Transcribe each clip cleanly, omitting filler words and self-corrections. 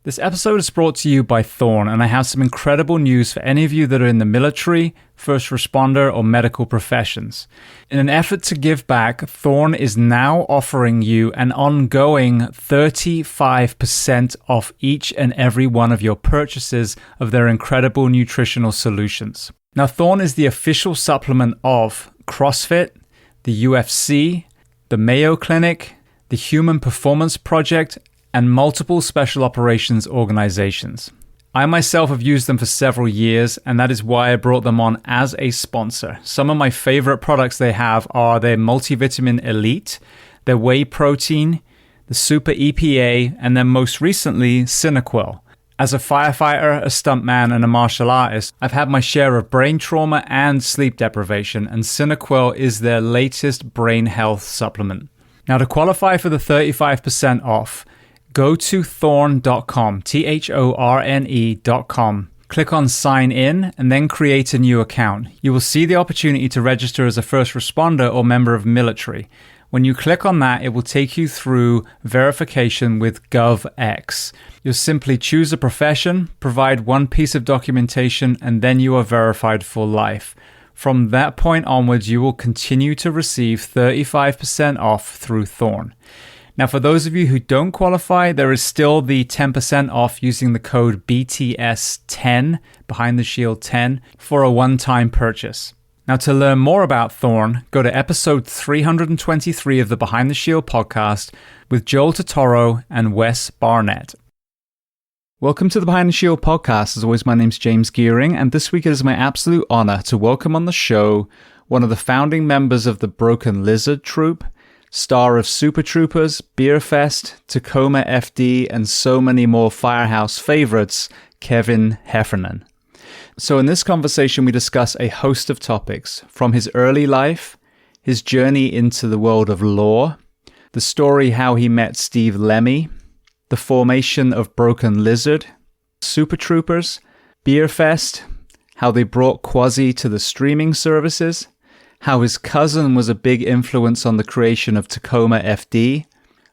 This episode is brought to you by Thorn, and I have some incredible news for any of you that are in the military, first responder, or medical professions. In an effort to give back, Thorn is now offering you an ongoing 35% off each and every one of your purchases of their incredible nutritional solutions. Now, Thorn is the official supplement of CrossFit, the UFC, the Mayo Clinic, the Human Performance Project, and multiple special operations organizations. I myself have used them for several years, and that is why I brought them on as a sponsor. Some of my favorite products they have are their Multivitamin Elite, their Whey Protein, the Super EPA, and then most recently, Cinequil. As a firefighter, a stuntman, and a martial artist, I've had my share of brain trauma and sleep deprivation, and Cinequil is their latest brain health supplement. Now, to qualify for the 35% off, go to thorn.com, thorne.com. Click on sign in and then create a new account. You will see the opportunity to register as a first responder or member of military. When you click on that, it will take you through verification with GovX. You'll simply choose a profession, provide one piece of documentation, and then you are verified for life. From that point onwards, you will continue to receive 35% off through Thorn. Now, for those of you who don't qualify, there is still the 10% off using the code BTS10, Behind the Shield 10, for a one-time purchase. Now, to learn more about Thorn, go to episode 323 of the Behind the Shield podcast with Joel Totoro and Wes Barnett. Welcome to the Behind the Shield podcast. As always, my name's James Gearing, and this week it is my absolute honor to welcome on the show one of the founding members of the Broken Lizard troupe, star of Super Troopers, Beerfest, Tacoma FD, and so many more Firehouse favorites, Kevin Heffernan. So in this conversation, we discuss a host of topics, from his early life, his journey into the world of law, the story how he met Steve Lemmy, the formation of Broken Lizard, Super Troopers, Beerfest, how they brought Quasi to the streaming services, how his cousin was a big influence on the creation of Tacoma FD,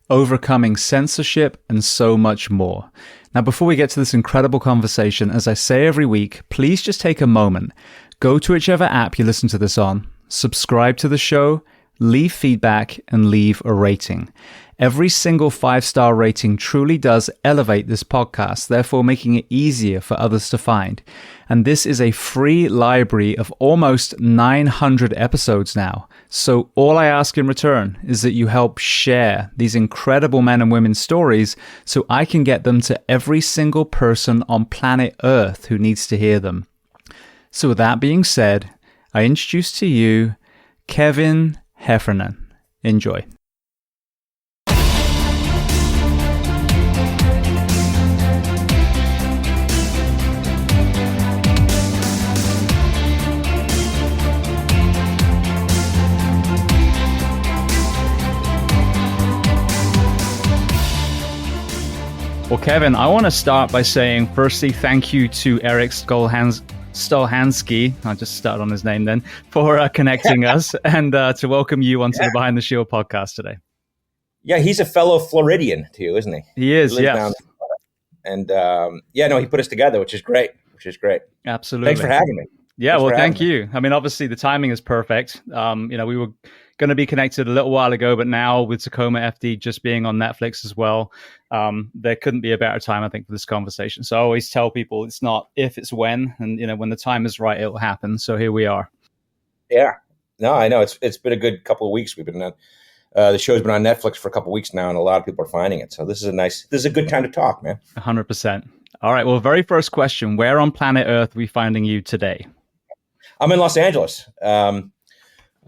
overcoming censorship, and so much more. Now, before we get to this incredible conversation, as I say every week, please just take a moment, go to whichever app you listen to this on, subscribe to the show, leave feedback, and leave a rating. Every single 5-star rating truly does elevate this podcast, therefore making it easier for others to find. And this is a free library of almost 900 episodes now. So all I ask in return is that you help share these incredible men and women's stories so I can get them to every single person on planet Earth who needs to hear them. So with that being said, I introduce to you Kevin Heffernan. Enjoy. Well, Kevin, I want to start by saying, firstly, thank you to Eric Stolhansky, I just started on his name then, for connecting us and to welcome you onto the Behind the Shield podcast today. Yeah, he's a fellow Floridian too, isn't he? He is, yes. And he put us together, which is great. Absolutely. Thanks for having me. Yeah, thank you. I mean, obviously the timing is perfect. We were going to be connected a little while ago, but now with Tacoma FD just being on Netflix as well, there couldn't be a better time, I think, for this conversation. So I always tell people it's not if, it's when, and when the time is right, it'll happen. So here we are. Yeah, no, I know it's been a good couple of weeks. We've been on the show's been on Netflix for a couple of weeks now, and a lot of people are finding it. So this is a good time to talk, man. 100%. All right. Well, very first question: where on planet Earth are we finding you today? I'm in Los Angeles. I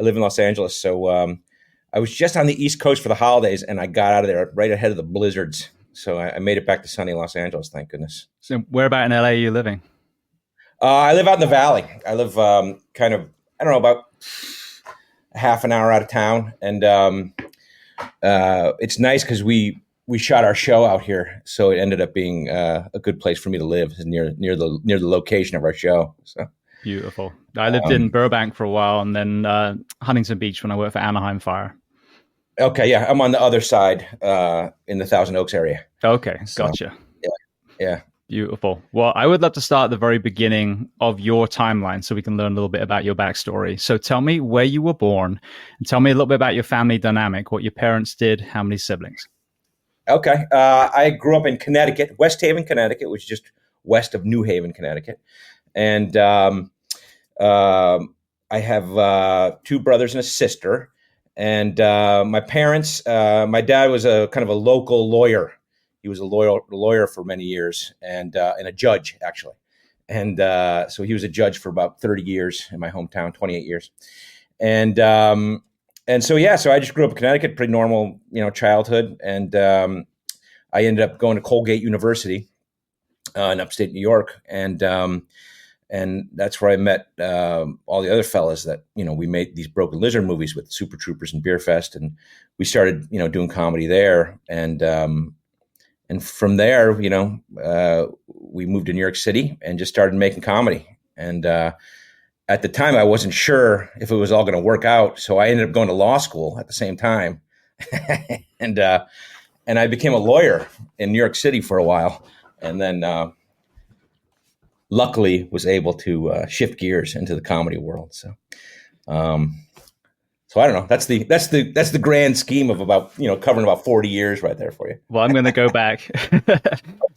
live in Los Angeles, so I was just on the East Coast for the holidays, and I got out of there right ahead of the blizzards. So I made it back to sunny Los Angeles, thank goodness. So where about in LA are you living? I live out in the Valley. I live about a half an hour out of town, and it's nice because we shot our show out here, so it ended up being a good place for me to live, near the location of our show. So. Beautiful. I lived in Burbank for a while, and then Huntington Beach when I worked for Anaheim Fire. Okay, yeah, I'm on the other side in the Thousand Oaks area. Okay, gotcha. Yeah. Yeah. Beautiful. Well, I would love to start at the very beginning of your timeline so we can learn a little bit about your backstory. So tell me where you were born and tell me a little bit about your family dynamic, what your parents did, how many siblings. Okay. I grew up in Connecticut, West Haven, Connecticut, which is just west of New Haven, Connecticut. And I have two brothers and a sister. And my parents, my dad was a kind of a local lawyer. He was a lawyer for many years and a judge, actually. And so he was a judge for about 30 years in my hometown, 28 years. And so, yeah, so I just grew up in Connecticut, pretty normal, childhood. And I ended up going to Colgate University in upstate New York. And that's where I met all the other fellas that, we made these Broken Lizard movies with Super Troopers and Beerfest. And we started, doing comedy there. And from there, we moved to New York City and just started making comedy. And at the time, I wasn't sure if it was all going to work out. So I ended up going to law school at the same time. and I became a lawyer in New York City for a while. And then luckily was able to shift gears into the comedy world. So I don't know. That's the grand scheme of about, covering about 40 years right there for you. Well, I'm going to go back.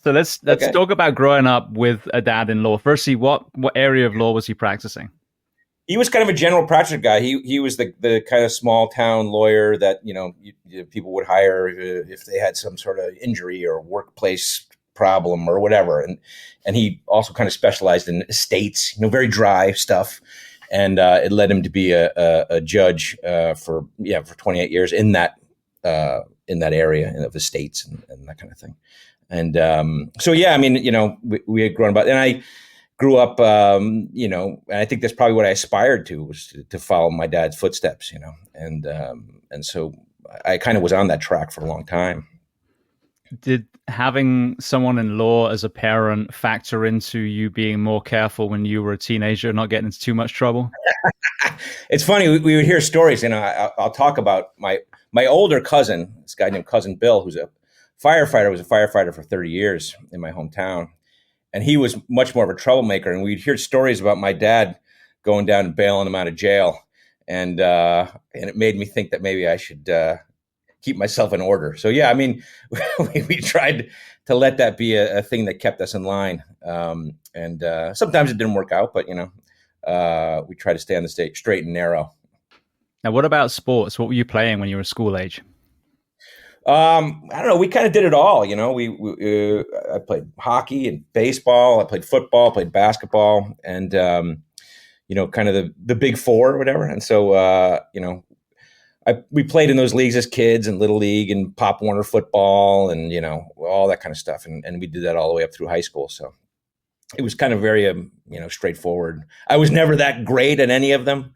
So let's talk about growing up with a dad in law. Firstly, what area of law was he practicing? He was kind of a general practice guy. He was the kind of small town lawyer that, people would hire if they had some sort of injury or workplace problem or whatever. And he also kind of specialized in estates, very dry stuff. And it led him to be a judge for 28 years in that area of estates and that kind of thing. And we had grown up, and I grew up, and I think that's probably what I aspired to, was to follow my dad's footsteps, and so I kind of was on that track for a long time. Did having someone in law as a parent factor into you being more careful when you were a teenager, not getting into too much trouble? It's funny. We would hear stories, and I'll talk about my older cousin, this guy named Cousin Bill, who's a firefighter, was a firefighter for 30 years in my hometown. And he was much more of a troublemaker. And we'd hear stories about my dad going down and bailing him out of jail. And it made me think that maybe I should keep myself in order. So, yeah, I mean, we tried to let that be a thing that kept us in line. And sometimes it didn't work out, but, we tried to stay on the straight and narrow. Now, what about sports? What were you playing when you were school age? I don't know. We kind of did it all. I played hockey and baseball. I played football, played basketball, and, kind of the big four or whatever. And so, we played in those leagues as kids, and Little League and Pop Warner football and, all that kind of stuff. And we did that all the way up through high school. So it was kind of very, straightforward. I was never that great at any of them.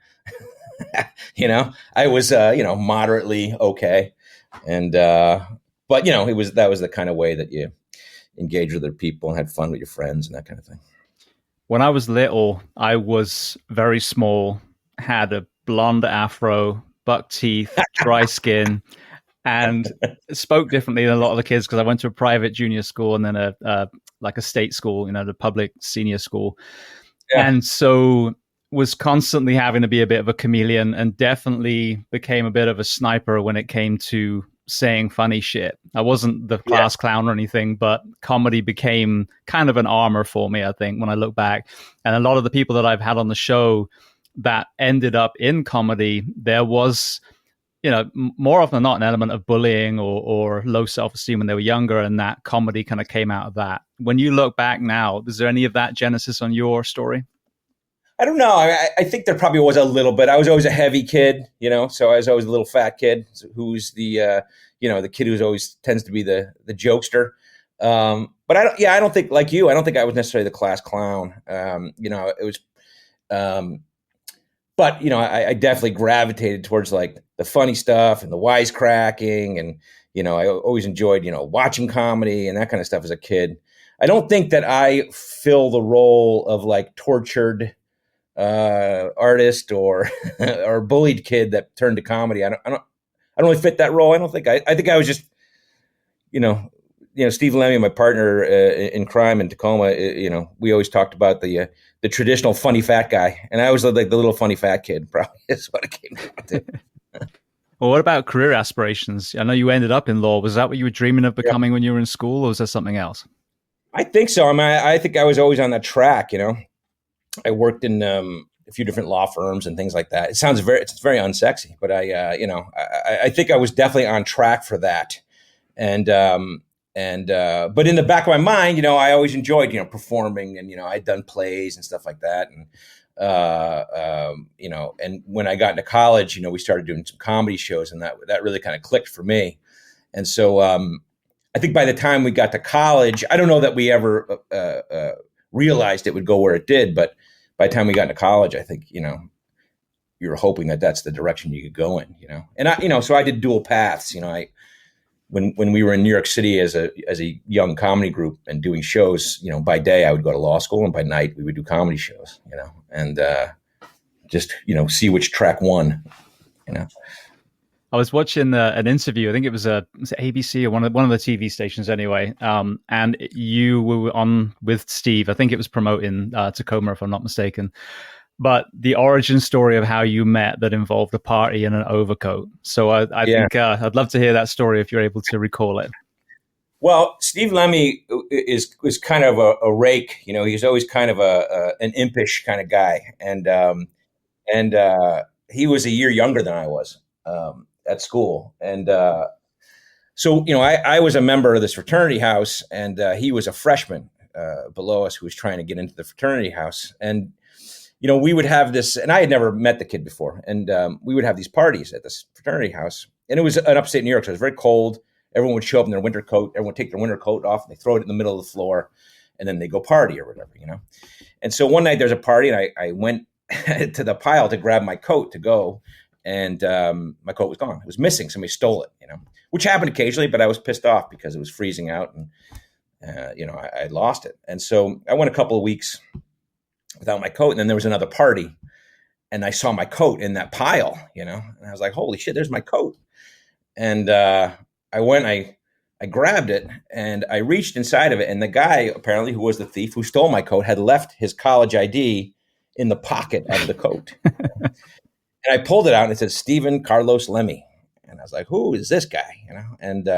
I was, moderately okay. And, but that was the kind of way that you engage with other people and had fun with your friends and that kind of thing. When I was little, I was very small, had a blonde afro, buck teeth, dry skin, and spoke differently than a lot of the kids because I went to a private junior school and then a state school, the public senior school. Yeah. And so was constantly having to be a bit of a chameleon, and definitely became a bit of a sniper when it came to saying funny shit. I wasn't the class clown or anything, but comedy became kind of an armor for me, I think, when I look back. And a lot of the people that I've had on the show that ended up in comedy, there was, more often than not, an element of bullying or low self-esteem when they were younger, and that comedy kind of came out of that. When you look back now, is there any of that genesis on your story? I don't know. I think there probably was a little bit. I was always a heavy kid, so I was always a little fat kid who's the, the kid who's always tends to be the jokester. But I don't think, like you, I don't think I was necessarily the class clown. It was, but I definitely gravitated towards like the funny stuff and the wisecracking, and I always enjoyed watching comedy and that kind of stuff as a kid. I don't think that I fill the role of like tortured artist or or bullied kid that turned to comedy. I don't really fit that role. I don't think I think I was just Steve Lemmy, my partner in crime in Tacoma, we always talked about the traditional funny fat guy, and I always looked like the little funny fat kid. Probably is what it came down to. Well, what about career aspirations? I know you ended up in law. Was that what you were dreaming of becoming when you were in school, or was there something else? I think so. I mean, I think I was always on that track. I worked in a few different law firms and things like that. It's very unsexy, but I think I was definitely on track for that. And but in the back of my mind, I always enjoyed, performing, and, I'd done plays and stuff like that. And, and when I got into college, we started doing some comedy shows, and that really kind of clicked for me. And so, I think by the time we got to college, I don't know that we ever, realized it would go where it did, but by the time we got into college, I think, you were hoping that that's the direction you could go in, and so I did dual paths, when we were in New York City as a young comedy group and doing shows, by day I would go to law school, and by night we would do comedy shows, and just, see which track won, I was watching an interview. I think it was ABC or one of the TV stations anyway. And you were on with Steve. I think it was promoting Tacoma, if I'm not mistaken. But the origin story of how you met that involved a party and an overcoat. So I think I'd love to hear that story if you're able to recall it. Well, Steve Lemmy was kind of a rake. He's always kind of an impish kind of guy, and he was a year younger than I was at school, and so I was a member of this fraternity house, and he was a freshman below us who was trying to get into the fraternity house, and we would have this, and I had never met the kid before, and we would have these parties at this fraternity house, and it was in upstate New York, so it was very cold. Everyone would show up in their winter coat. Everyone would take their winter coat off, and they throw it in the middle of the floor, and then they go party or whatever, And so one night there's a party, and I went to the pile to grab my coat to go, and my coat was gone. It was missing. Somebody stole it, which happened occasionally, but I was pissed off because it was freezing out, and I lost it. And so I went a couple of weeks without my coat, and then there was another party, and I saw my coat in that pile, and I was like, holy shit, there's my coat. And I went, I grabbed it, and I reached inside of it, and the guy, apparently, who was the thief who stole my coat, had left his college ID in the pocket of the coat. And I pulled it out, and it said Stephen Carlos Lemmy. And I was like, who is this guy? And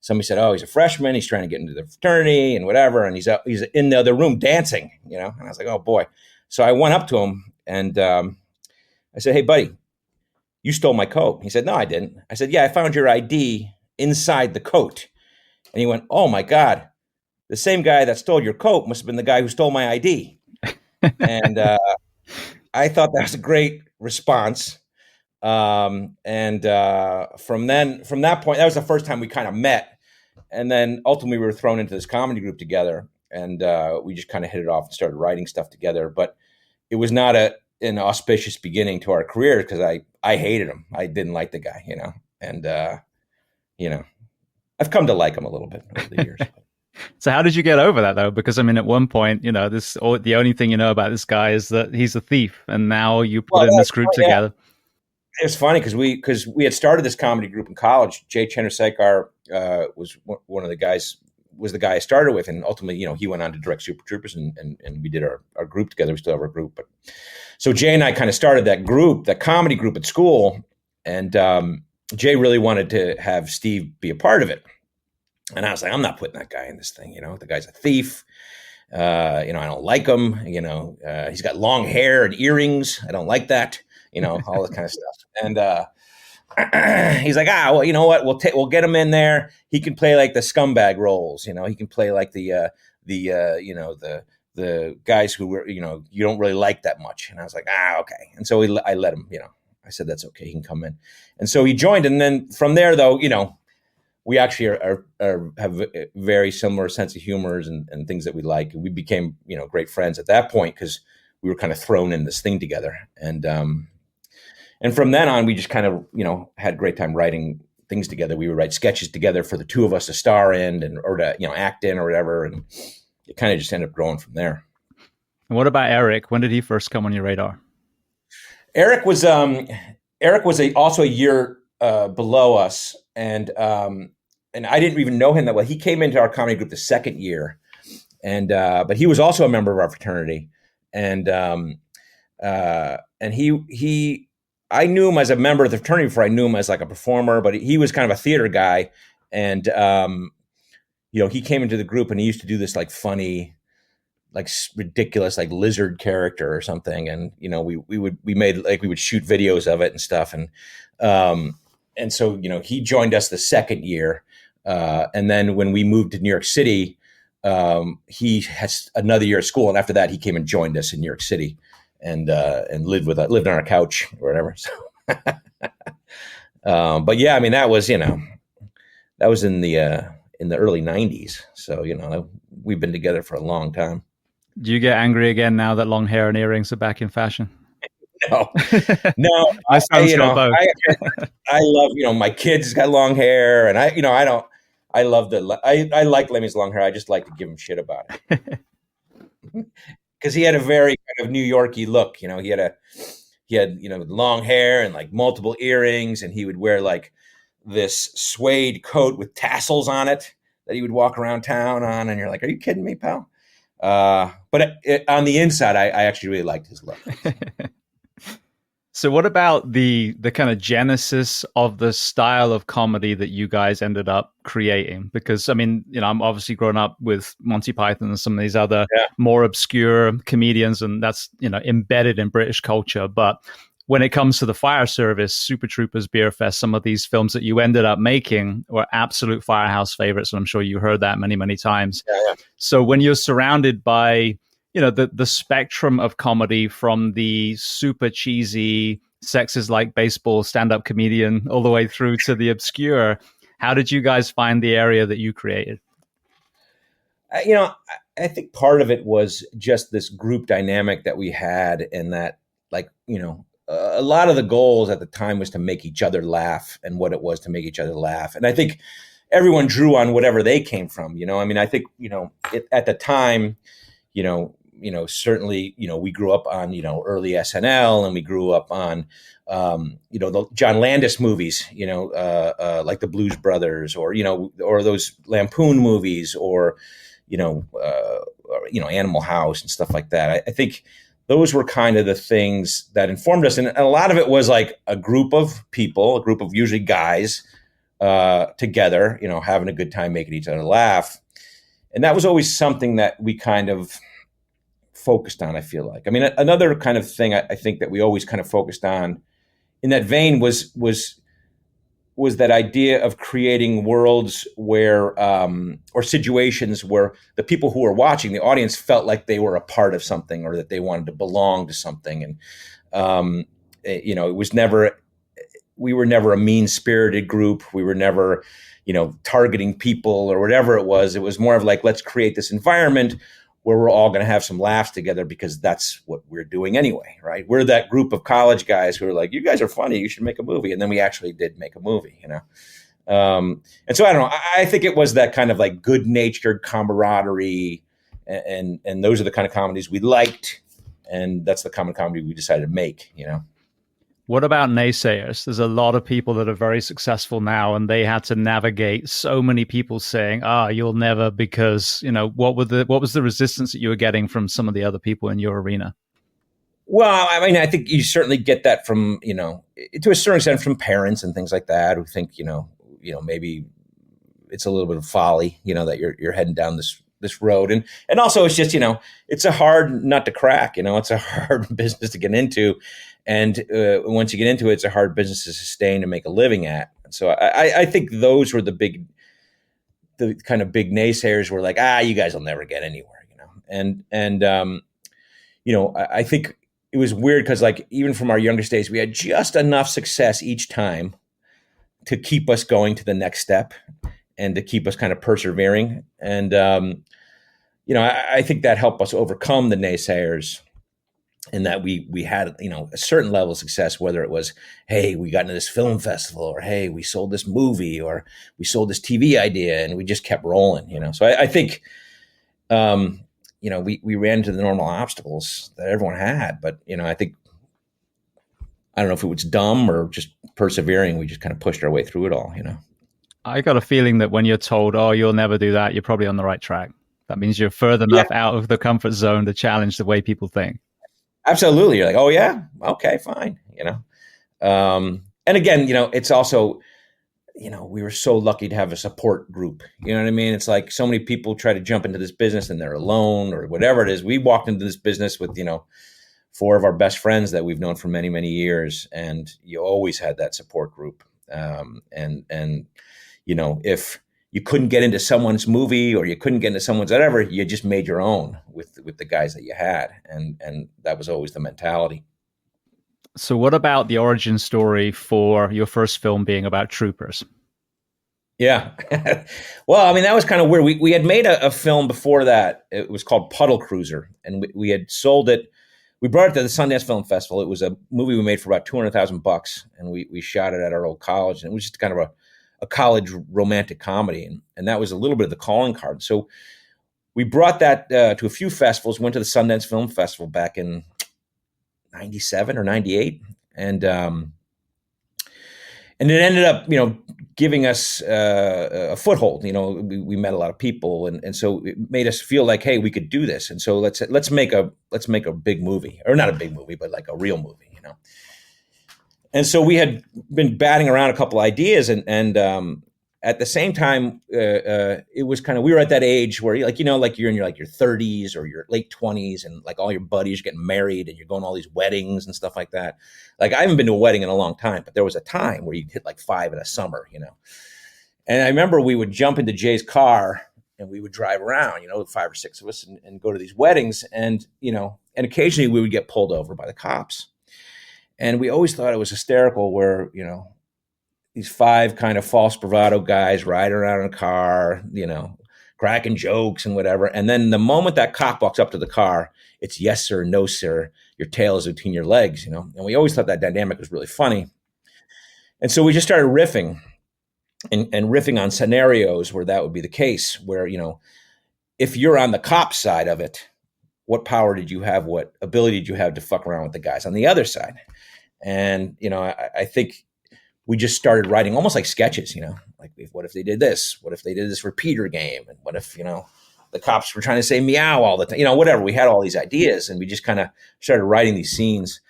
somebody said, oh, he's a freshman. He's trying to get into the fraternity and whatever. And he's in the other room dancing, And I was like, oh, boy. So I went up to him, and I said, hey, buddy, you stole my coat. He said, no, I didn't. I said, yeah, I found your ID inside the coat. And he went, oh, my God. The same guy that stole your coat must have been the guy who stole my ID. And I thought that was a great response. From that point, that was the first time we kind of met. And then ultimately we were thrown into this comedy group together, and we just kind of hit it off and started writing stuff together. But it was not an auspicious beginning to our careers, because I hated him. I didn't like the guy, and I've come to like him a little bit over the years. So how did you get over that, though? Because, I mean, at one point, the only thing you know about this guy is that he's a thief, and now you put in this group together. It's funny because we had started this comedy group in college. Jay Chandrasekhar was one of the guys, was the guy I started with, and ultimately, he went on to direct Super Troopers, and we did our group together. We still have our group, but so Jay and I kind of started that group, that comedy group at school, and Jay really wanted to have Steve be a part of it. And I was like, I'm not putting that guy in this thing. The guy's a thief. I don't like him. He's got long hair and earrings. I don't like that. All this kind of stuff. And he's like, well, you know what? We'll get him in there. He can play like the scumbag roles. He can play like the guys who were, you don't really like that much. And I was like, okay. And so I let him. I said, that's okay. He can come in. And so he joined. And then from there, though, we actually have a very similar sense of humors and things that we like. We became, great friends at that point because we were kind of thrown in this thing together. And from then on, we just kind of, had a great time writing things together. We would write sketches together for the two of us to star in or to, act in or whatever. And it kind of just ended up growing from there. And what about Eric? When did he first come on your radar? Eric was also a year below us. And I didn't even know him that well. He came into our comedy group the second year, and but he was also a member of our fraternity, and he I knew him as a member of the fraternity before I knew him as like a performer, but he was kind of a theater guy, and he came into the group and he used to do this like funny, like ridiculous, like lizard character or something, and we would shoot videos of it and stuff, and so he joined us the second year, and then when we moved to New York City, he has another year at school, and after that he came and joined us in New York City, and lived on our couch or whatever. So, but yeah, I mean that was in the early '90s, so we've been together for a long time. Do you get angry again now that long hair and earrings are back in fashion? No. I love, my kids got long hair, and I like Lemmy's long hair. I just like to give him shit about it. Because he had a very kind of New Yorky look, he had long hair and like multiple earrings, and he would wear like this suede coat with tassels on it that he would walk around town on, and you're like, are you kidding me, pal? But on the inside, I actually really liked his look. So what about the kind of genesis of the style of comedy that you guys ended up creating? Because, I mean, I'm obviously grown up with Monty Python and some of these other more obscure comedians, and that's, embedded in British culture. But when it comes to the fire service, Super Troopers, Beerfest, some of these films that you ended up making were absolute firehouse favorites. And I'm sure you heard that many, many times. Yeah. So when you're surrounded by, the spectrum of comedy from the super cheesy, sex is like baseball stand-up comedian all the way through to the obscure, how did you guys find the area that you created? I think part of it was just this group dynamic that we had, and that, like, a lot of the goals at the time was to make each other laugh, and what it was to make each other laugh. And I think everyone drew on whatever they came from, I mean, I think, at the time, certainly, we grew up on, early SNL, and we grew up on, the John Landis movies, like the Blues Brothers, or those Lampoon movies, or Animal House and stuff like that. I think those were kind of the things that informed us. And a lot of it was like a group of people, a group of usually guys, together, having a good time, making each other laugh. And that was always something that we kind of focused on, I feel like. I mean, another kind of thing I think that we always kind of focused on in that vein was that idea of creating worlds where, or situations where the people who were watching, the audience, felt like they were a part of something, or that they wanted to belong to something. And, it was never, we were never a mean-spirited group. We were never, targeting people or whatever it was. It was more of like, let's create this environment where we're all going to have some laughs together, because that's what we're doing anyway, right? We're that group of college guys who are like, you guys are funny, you should make a movie. And then we actually did make a movie, And so I don't know, I think it was that kind of like good-natured camaraderie, and those are the kind of comedies we liked, and that's the kind of comedy we decided to make, What about naysayers? There's a lot of people that are very successful now, and they had to navigate so many people saying, you'll never, because, what was the resistance that you were getting from some of the other people in your arena? Well, I mean, I think you certainly get that from, to a certain extent, from parents and things like that, who think, maybe it's a little bit of folly, that you're heading down this road. And also it's just, it's a hard nut to crack, it's a hard business to get into. And once you get into it, it's a hard business to sustain and make a living at. So I think those were the kind of big naysayers were like, you guys will never get anywhere, And I think it was weird because, like, even from our youngest days, we had just enough success each time to keep us going to the next step and to keep us kind of persevering. And, I think that helped us overcome the naysayers, in that we had, a certain level of success, whether it was, hey, we got into this film festival, or, hey, we sold this movie, or we sold this TV idea, and we just kept rolling, So I think, we ran into the normal obstacles that everyone had, but, I think, I don't know if it was dumb or just persevering. We just kind of pushed our way through it all, I got a feeling that when you're told, "Oh, you'll never do that," you're probably on the right track. That means you're further Yeah, enough out of the comfort zone to challenge the way people think. absolutely. You're like, oh yeah, okay, fine. And again, it's also, we were so lucky to have a support group. You know what I mean? It's like so many people try to jump into this business and they're alone or whatever it is. We walked into this business with, four of our best friends that we've known for many, many years. And you always had that support group. If you couldn't get into someone's movie or you couldn't get into someone's whatever, you just made your own with the guys that you had. And that was always the mentality. So, what about the origin story for your first film being about troopers? Yeah. Well, I mean, that was kind of weird. We had made a film before that. It was called Puddle Cruiser, and we had sold it. We brought it to the Sundance Film Festival. It was a movie we made for about $200,000, and we shot it at our old college. And it was just kind of a college romantic comedy, and that was a little bit of the calling card. So we brought that to a few festivals. Went to the Sundance Film Festival back in '97 or '98, and it ended up, giving us a foothold. We met a lot of people, and so it made us feel like, hey, we could do this. And so let's make a big movie, or not a big movie, but like a real movie. And so we had been batting around a couple ideas, and at the same time, it was kind of, we were at that age where like you're in your 30s or your late 20s, and like all your buddies are getting married and you're going to all these weddings and stuff like that. Like I haven't been to a wedding in a long time, but there was a time where you'd hit like 5 in a summer, And I remember we would jump into Jay's car and we would drive around, 5 or 6 of us, and go to these weddings, and occasionally we would get pulled over by the cops. And we always thought it was hysterical where, these 5 kind of false bravado guys riding around in a car, cracking jokes and whatever. And then the moment that cop walks up to the car, it's yes, sir, no, sir. Your tail is between your legs, And we always thought that dynamic was really funny. And so we just started riffing and riffing on scenarios where that would be the case, where, if you're on the cop side of it, what power did you have? What ability did you have to fuck around with the guys on the other side? And, I think we just started writing almost like sketches, like what if they did this? What if they did this repeater game? And what if, the cops were trying to say meow all the time, whatever. We had all these ideas, and we just kind of started writing these scenes.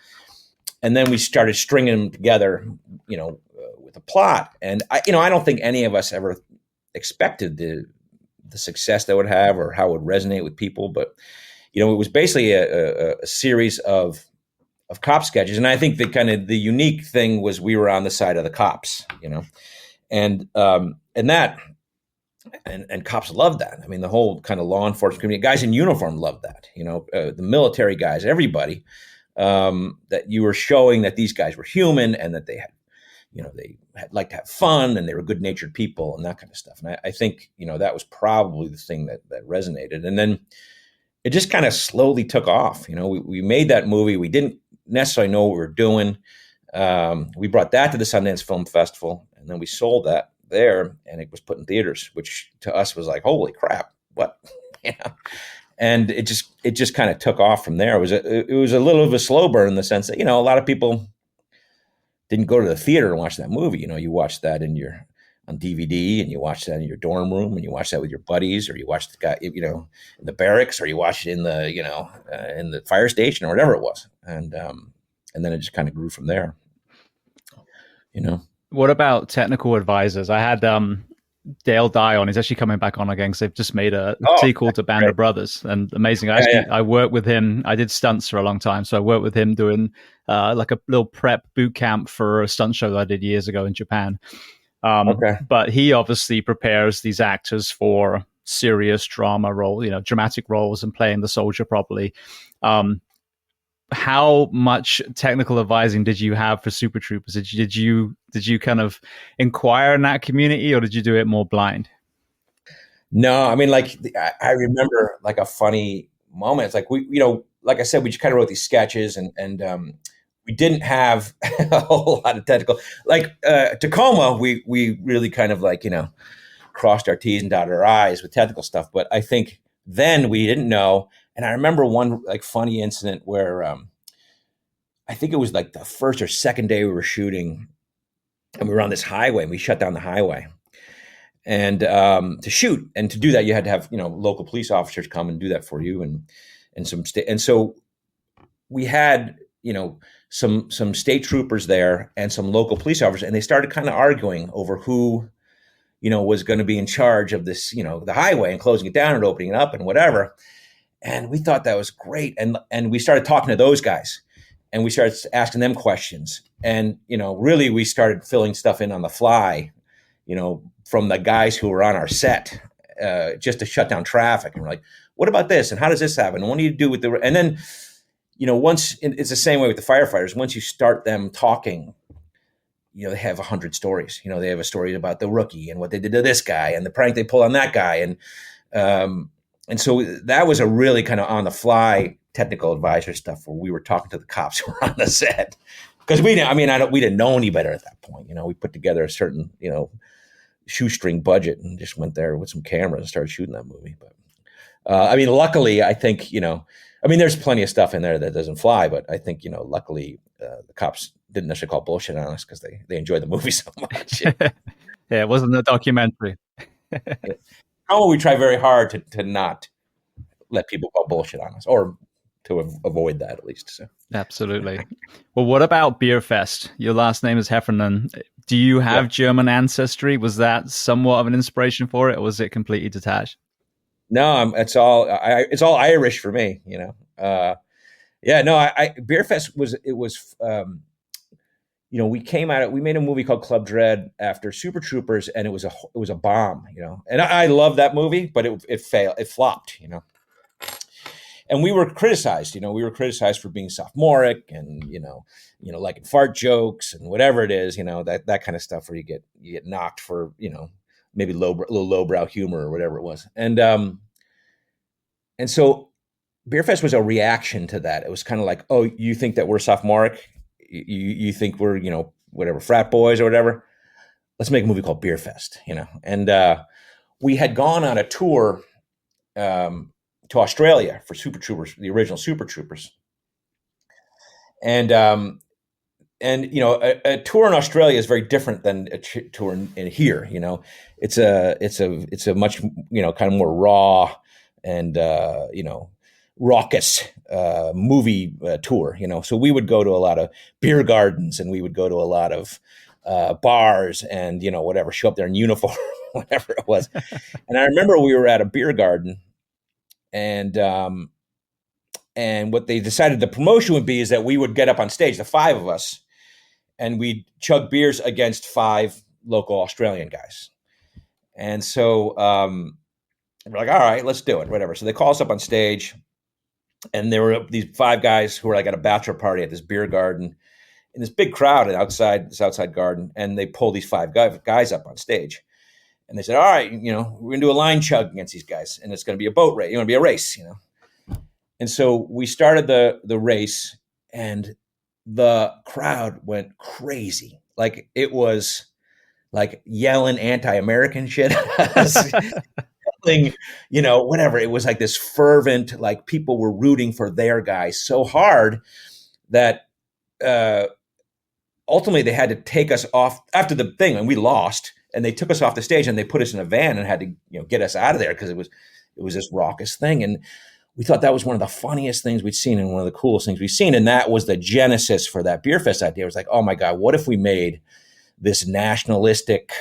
And then we started stringing them together, with a plot. And I don't think any of us ever expected the success that would have or how it would resonate with people. But, it was basically a series of cop sketches. And I think the unique thing was we were on the side of the cops, and cops loved that. I mean, the whole kind of law enforcement community, guys in uniform loved that, the military guys, everybody, that you were showing that these guys were human and that they had, they had like to have fun and they were good natured people and that kind of stuff. And I think, that was probably the thing that resonated. And then it just kind of slowly took off. We made that movie. We didn't necessarily know what we were doing. We brought that to the Sundance Film Festival, and then we sold that there, and it was put in theaters, which to us was like, holy crap, what? And it just kind of took off from there. It was a little of a slow burn in the sense that, a lot of people didn't go to the theater and watch that movie. You watched that on DVD, and you watch that in your dorm room, and you watch that with your buddies, or you watch the guy, in the barracks, or you watch it in the, in the fire station or whatever it was. And then it just kind of grew from there, What about technical advisors? I had Dale Dye on. He's actually coming back on again because they've just made a sequel to Band of Brothers, and amazing. I worked with him. I did stunts for a long time, so I worked with him doing like a little prep boot camp for a stunt show that I did years ago in Japan. But he obviously prepares these actors for serious drama role, dramatic roles, and playing the soldier properly. How much technical advising did you have for Super Troopers? Did you kind of inquire in that community, or did you do it more blind? No, I mean, like I remember like a funny moment. It's like we, like I said, we just kind of wrote these sketches, and we didn't have a whole lot of technical. Like Tacoma, we really kind of like crossed our T's and dotted our I's with technical stuff. But I think then we didn't know. And I remember one like funny incident where I think it was like the first or second day we were shooting, and we were on this highway, and we shut down the highway. and to shoot. And to do that, you had to have local police officers come and do that for you, and some state. And so we had some state troopers there and some local police officers, and they started kind of arguing over who was going to be in charge of this, the highway, and closing it down and opening it up and whatever. And we thought that was great. And we started talking to those guys, and we started asking them questions. And, really we started filling stuff in on the fly, from the guys who were on our set, just to shut down traffic. And we're like, what about this? And how does this happen? And what do you do with the, and then, once it's the same way with the firefighters, once you start them talking, they have 100 stories. They have a story about the rookie and what they did to this guy and the prank they pulled on that guy. And so that was a really kind of on the fly technical advisor stuff where we were talking to the cops who were on the set, because we didn't know any better at that point. We put together a certain, shoestring budget and just went there with some cameras and started shooting that movie. But luckily, I think, there's plenty of stuff in there that doesn't fly, but I think, luckily the cops didn't necessarily call bullshit on us because they enjoyed the movie so much. Yeah, it wasn't a documentary. How we try very hard to not let people call bullshit on us, or to avoid that at least. So. Absolutely. Well, what about Beerfest? Your last name is Heffernan. Do you have German ancestry? Was that somewhat of an inspiration for it, or was it completely detached? No, it's all Irish for me. Beerfest was. We came at it. We made a movie called Club Dread after Super Troopers, and it was a bomb. And I love that movie, but it failed. It flopped. And we were criticized. We were criticized for being sophomoric and liking fart jokes and whatever it is. That kind of stuff where you get knocked for maybe little lowbrow humor or whatever it was. And so Beerfest was a reaction to that. It was kind of like, oh, you think that we're sophomoric? You think we're, whatever, frat boys or whatever? Let's make a movie called Beerfest, And we had gone on a tour to Australia for Super Troopers, the original Super Troopers. And a tour in Australia is very different than a tour in here. It's a much kind of more raw and raucous movie tour. So we would go to a lot of beer gardens, and we would go to a lot of bars, and whatever, show up there in uniform, whatever it was. And I remember we were at a beer garden, and what they decided the promotion would be is that we would get up on stage, the five of us, and we'd chug beers against five local Australian guys. And so we're like, all right, let's do it, whatever. So they call us up on stage, and there were these five guys who were like at a bachelor party at this beer garden, in this big crowd outside garden, and they pull these five guys up on stage. And they said, all right, we're going to do a line chug against these guys, and it's going to be a boat race. It's going to be a race, And so we started the race, and the crowd went crazy. Like, it was like yelling anti-American shit. Whatever. It was like this fervent, like people were rooting for their guys so hard that ultimately they had to take us off after the thing, and we lost. And they took us off the stage, and they put us in a van and had to, get us out of there because it was this raucous thing. And we thought that was one of the funniest things we'd seen and one of the coolest things we'd seen. And that was the genesis for that Beerfest idea. It was like, oh my God, what if we made this nationalistic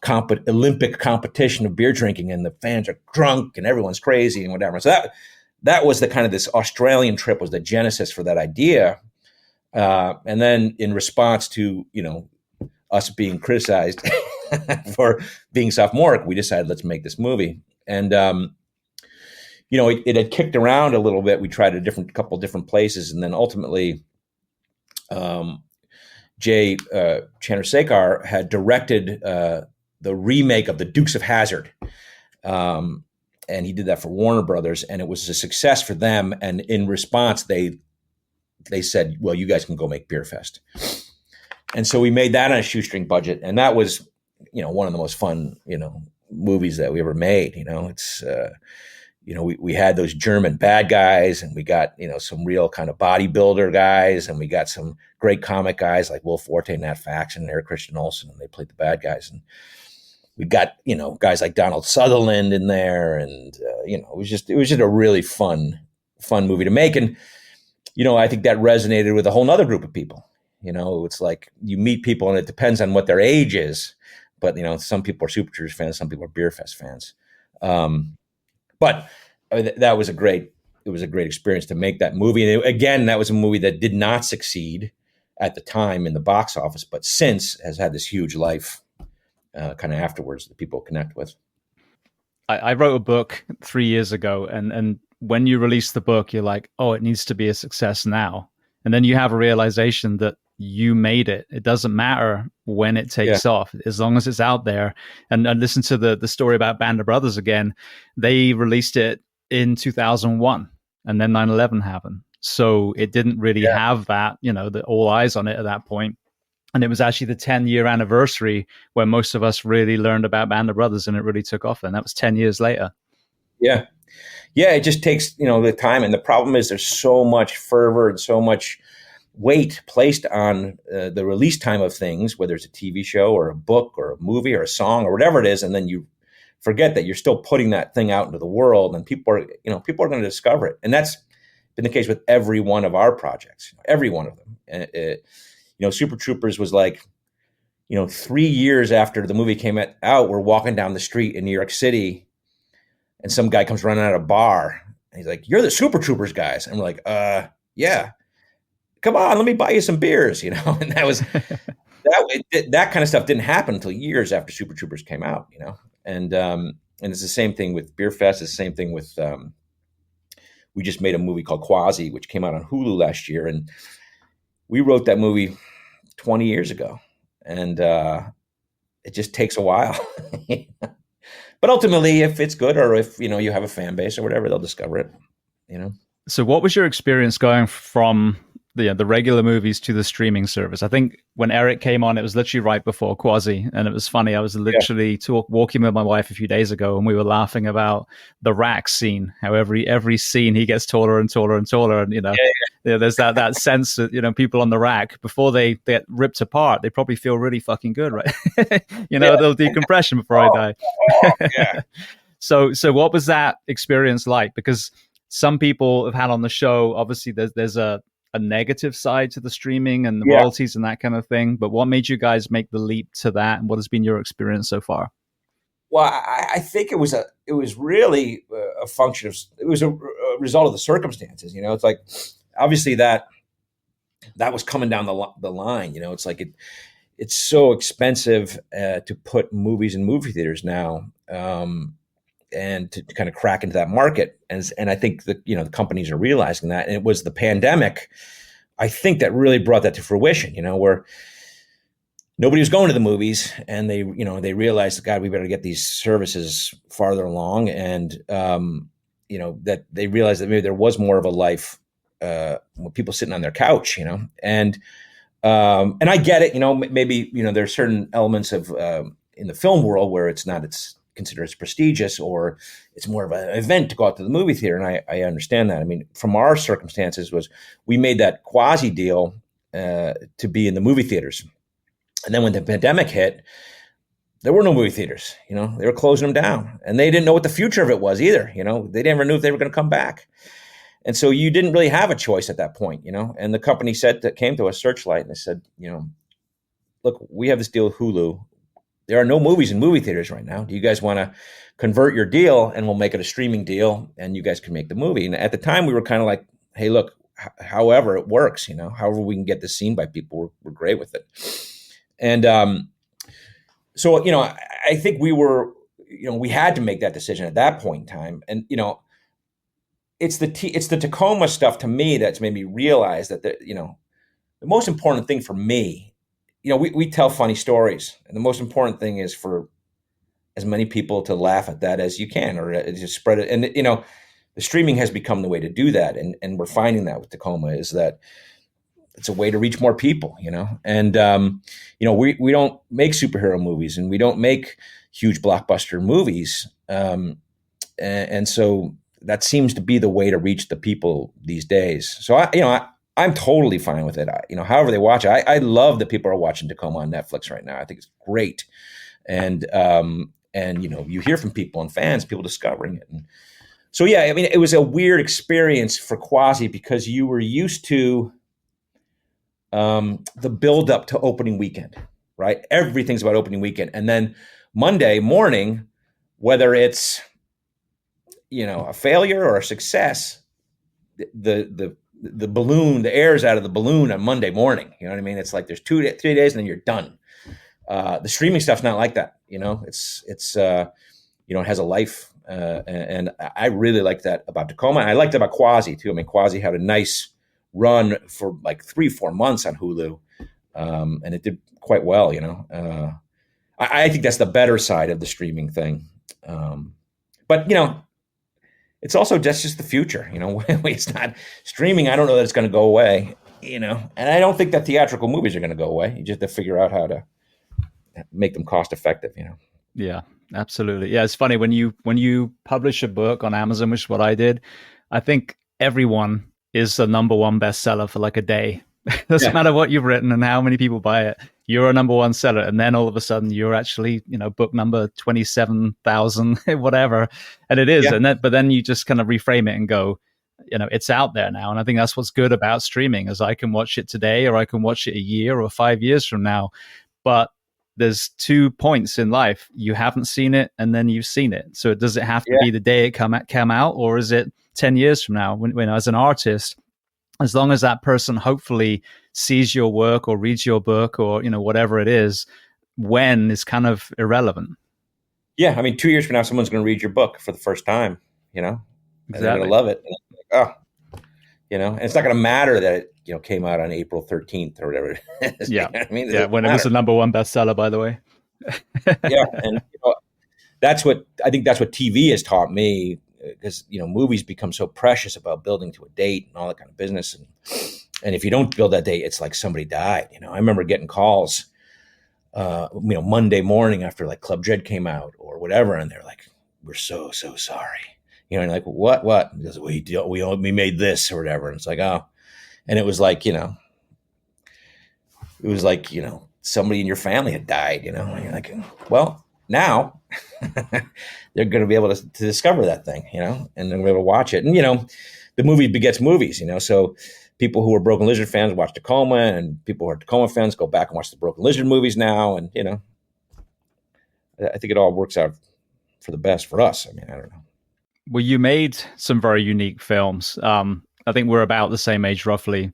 Olympic competition of beer drinking, and the fans are drunk and everyone's crazy and whatever. So that was the kind of this Australian trip was the genesis for that idea. And then in response to, us being criticized for being sophomoric, we decided, let's make this movie. And, it had kicked around a little bit. We tried a couple different places. And then ultimately, Jay Chandrasekhar had directed the remake of The Dukes of Hazzard. And he did that for Warner Brothers, and it was a success for them. And in response, they said, well, you guys can go make Beerfest. And so we made that on a shoestring budget. And that was, one of the most fun, movies that we ever made. It's, we had those German bad guys, and we got, some real kind of bodybuilder guys, and we got some great comic guys like Will Forte, Nat Faxon, and Eric Christian Olsen, and they played the bad guys. And we got, guys like Donald Sutherland in there, and it was just a really fun movie to make. And I think that resonated with a whole nother group of people. It's like you meet people and it depends on what their age is, but some people are Super Troopers fans, some people are Beerfest fans. But that was a great experience to make that movie. And again, that was a movie that did not succeed at the time in the box office, but since has had this huge life kind of afterwards that people connect with. I wrote a book 3 years ago, and when you release the book, you're like, oh, it needs to be a success now. And then you have a realization that you made it. It doesn't matter when it takes off, as long as it's out there. And listen to the story about Band of Brothers again. They released it in 2001, and then 9/11 happened. So it didn't really have that, the all eyes on it at that point. And it was actually the 10-year anniversary where most of us really learned about Band of Brothers, and it really took off. And that was 10 years later. Yeah. Yeah, it just takes, the time. And the problem is there's so much fervor and so much weight placed on the release time of things, whether it's a TV show or a book or a movie or a song or whatever it is. And then you forget that you're still putting that thing out into the world, and people are going to discover it. And that's been the case with every one of our projects, every one of them. Super Troopers was like, 3 years after the movie came out, we're walking down the street in New York City, and some guy comes running out of a bar, and he's like, "You're the Super Troopers guys." And we're like, yeah. Come on, let me buy you some beers, And that was that kind of stuff didn't happen until years after Super Troopers came out, And it's the same thing with Beerfest. It's the same thing with we just made a movie called Quasi, which came out on Hulu last year, and we wrote that movie 20 years ago, and it just takes a while. But ultimately, if it's good, or if you have a fan base or whatever, they'll discover it. So, what was your experience going from the regular movies to the streaming service? I think when Eric came on, it was literally right before Quasi, and it was funny. I was literally walking with my wife a few days ago, and we were laughing about the rack scene. How every scene he gets taller and taller and taller, and there's that sense that people on the rack, before they get ripped apart, they probably feel really fucking good, right? A little decompression before I die. Yeah. So what was that experience like? Because some people have had on the show, obviously there's a negative side to the streaming and the royalties and that kind of thing. But what made you guys make the leap to that, and what has been your experience so far? Well, I think it was really a function of, it was a result of the circumstances. It's like, obviously that was coming down the line. It's like it's so expensive to put movies in movie theaters now. And to kind of crack into that market. And I think that, the companies are realizing that. And it was the pandemic, I think, that really brought that to fruition, where nobody was going to the movies, and they realized, God, we better get these services farther along. And, that they realized that maybe there was more of a life with people sitting on their couch, and I get it, maybe, there's certain elements of in the film world where it's considered as prestigious, or it's more of an event to go out to the movie theater. And I understand that. I mean, from our circumstances was we made that Quasi deal to be in the movie theaters. And then when the pandemic hit, there were no movie theaters, they were closing them down, and they didn't know what the future of it was either. They never knew if they were going to come back. And so you didn't really have a choice at that point, and the company came to us, Searchlight, and they said, look, we have this deal with Hulu. There are no movies in movie theaters right now. Do you guys want to convert your deal, and we'll make it a streaming deal, and you guys can make the movie? And at the time we were kind of like, hey, look, however it works, however we can get this seen by people, we're great with it. And so, I think we had to make that decision at that point in time. And, it's the Tacoma stuff to me that's made me realize that, the most important thing for me, we tell funny stories, and the most important thing is for as many people to laugh at that as you can, or just spread it. And, the streaming has become the way to do that. And we're finding that with Tacoma, is that it's a way to reach more people, and, we don't make superhero movies, and we don't make huge blockbuster movies. And so that seems to be the way to reach the people these days. So I'm totally fine with it. However they watch it. I love that people are watching Tacoma on Netflix right now. I think it's great. and you hear from people and fans, people discovering it. And so, yeah, I mean, it was a weird experience for Quasi because you were used to the build up to opening weekend, right? Everything's about opening weekend. And then Monday morning, whether it's, a failure or a success, the balloon, the air's out of the balloon on Monday morning. You know what I mean? It's like there's 3 days and then you're done. The streaming stuff's not like that. It's it has a life. And I really liked that about Tacoma. And I liked it about Quasi too. I mean, Quasi had a nice run for like 3-4 months on Hulu. And it did quite well, I think that's the better side of the streaming thing. But it's also just the future, it's not streaming. I don't know that it's going to go away, and I don't think that theatrical movies are going to go away. You just have to figure out how to make them cost effective, Yeah, absolutely. Yeah. It's funny when you publish a book on Amazon, which is what I did, I think everyone is the number one bestseller for like a day. Doesn't matter what you've written and how many people buy it. You're a number one seller. And then all of a sudden you're actually, book number 27,000, whatever. And it is. Yeah. But then you just kind of reframe it and go, it's out there now. And I think that's what's good about streaming is I can watch it today or I can watch it a year or 5 years from now. But there's 2 points in life. You haven't seen it and then you've seen it. So does it have to be the day it came out, or is it 10 years from now when as an artist, as long as that person hopefully sees your work or reads your book or, whatever it is, when is kind of irrelevant. Yeah. I mean, 2 years from now, someone's going to read your book for the first time, and they're going to love it. And and it's not going to matter that it, came out on April 13th or whatever. Yeah. I mean, when it was the number one bestseller, by the way. Yeah. And that's what TV has taught me. Because movies become so precious about building to a date and all that kind of business, and if you don't build that date, it's like somebody died. I remember getting calls, Monday morning after like Club Dread came out or whatever, and they're like, "We're so sorry," and like, "What?" Because we made this or whatever, and it's like, oh, and it was like somebody in your family had died, and you're like, well, now they're going to be able to discover that thing, and they're going to be able to watch it. And, the movie begets movies, so people who are Broken Lizard fans watch Tacoma, and people who are Tacoma fans go back and watch the Broken Lizard movies now. And, I think it all works out for the best for us. I mean, I don't know. Well, you made some very unique films. I think we're about the same age, roughly.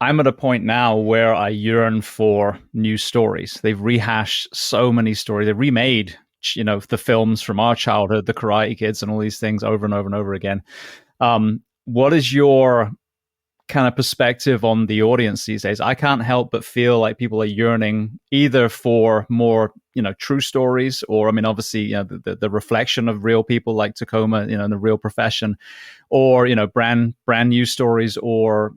I'm at a point now where I yearn for new stories. They've rehashed so many stories. They remade, the films from our childhood, the Karate Kids and all these things over and over and over again. What is your kind of perspective on the audience these days? I can't help but feel like people are yearning either for more, true stories, or, I mean, obviously, the reflection of real people like Tacoma, in the real profession, or, brand new stories, or,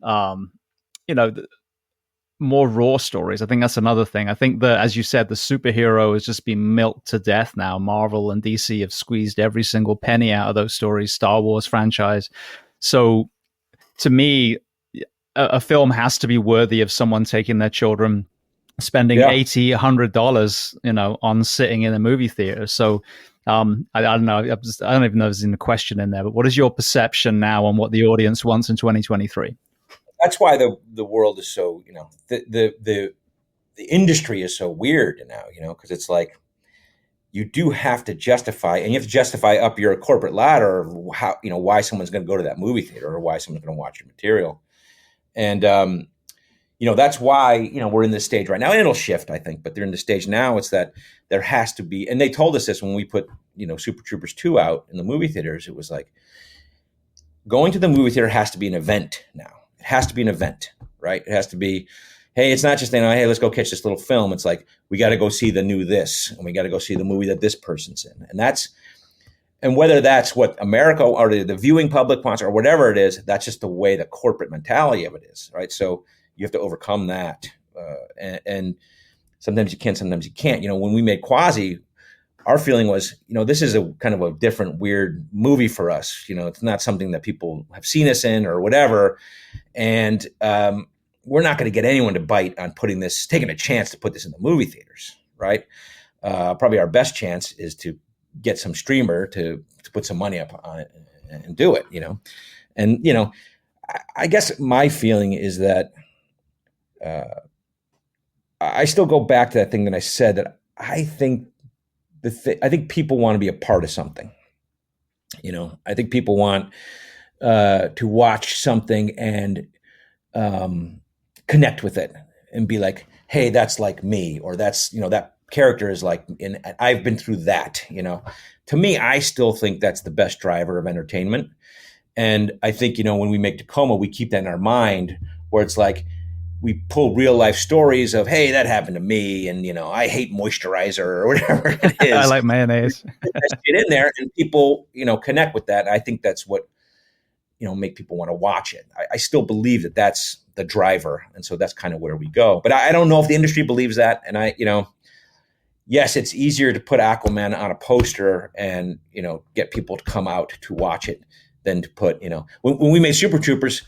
more raw stories. I think that's another thing. I think that, as you said, the superhero has just been milked to death now. Marvel and DC have squeezed every single penny out of those stories, Star Wars franchise. So to me, a film has to be worthy of someone taking their children, spending $80, $100, on sitting in a movie theater. So I don't know. I don't even know if there's a question in there, but what is your perception now on what the audience wants in 2023? That's why the world is so, the industry is so weird now, because it's like you do have to justify, and you have to justify up your corporate ladder of how, why someone's going to go to that movie theater or why someone's going to watch your material. And, that's why, we're in this stage right now, and it'll shift, I think, but they're in the stage now. It's that there has to be, and they told us this when we put, Super Troopers 2 out in the movie theaters. It was like going to the movie theater has to be an event now. It has to be an event, right? It has to be, hey, it's not just, hey, let's go catch this little film. It's like, we got to go see the new this, and we got to go see the movie that this person's in. And whether that's what America or the viewing public wants or whatever it is, that's just the way the corporate mentality of it is, right? So you have to overcome that. And sometimes you can, sometimes you can't. When we made Quasi, our feeling was, this is a kind of a different, weird movie for us. It's not something that people have seen us in or whatever. And we're not going to get anyone to bite on taking a chance to put this in the movie theaters, right? probably our best chance is to get some streamer to put some money up on it and do it, And, I guess my feeling is that I still go back to that thing that I said, that I think I think people want to be a part of something. I think people want to watch something and connect with it and be like, hey, that's like me, or that's, that character is like, and I've been through that. To me, I still think that's the best driver of entertainment. And I think, when we make Tacoma, we keep that in our mind, where it's like, we pull real life stories of, hey, that happened to me, and I hate moisturizer or whatever it is. I like mayonnaise. That shit in there, and people connect with that. And I think that's what make people want to watch it. I still believe that that's the driver, and so that's kind of where we go. But I don't know if the industry believes that. And yes, it's easier to put Aquaman on a poster and get people to come out to watch it than to put when we made Super Troopers.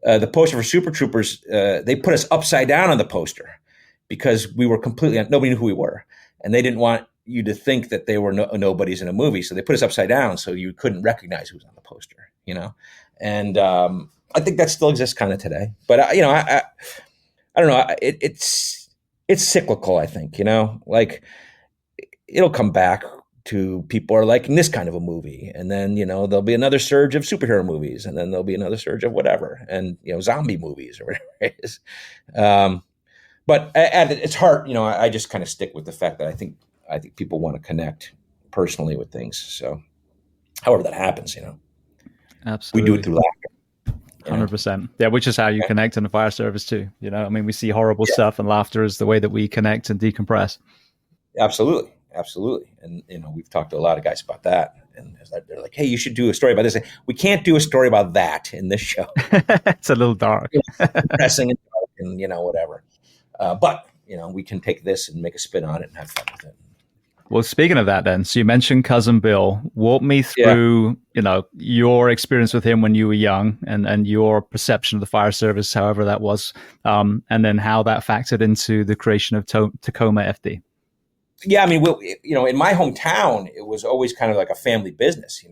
The poster for Super Troopers, they put us upside down on the poster because we were nobody knew who we were. And they didn't want you to think that they were nobodies in a movie. So they put us upside down so you couldn't recognize who was on the poster, And I think that still exists kind of today. But, I don't know. It's cyclical, I think, like it'll come back to people are liking this kind of a movie. And then, there'll be another surge of superhero movies, and then there'll be another surge of whatever, and, zombie movies or whatever it is. But at its heart, I just kind of stick with the fact that I think people want to connect personally with things. So however that happens, Absolutely. We do it through laughter. 100%. Yeah, which is how you connect in the fire service too. We see horrible stuff, and laughter is the way that we connect and decompress. Absolutely. And, we've talked to a lot of guys about that. And they're like, hey, you should do a story about this. We can't do a story about that in this show. It's a little dark. Depressing and dark and, whatever. But, we can take this and make a spin on it and have fun with it. Well, speaking of that then, so you mentioned Cousin Bill. Walk me through, your experience with him when you were young and your perception of the fire service, however that was, and then how that factored into the creation of Tacoma FD. Yeah, in my hometown, it was always kind of like a family business,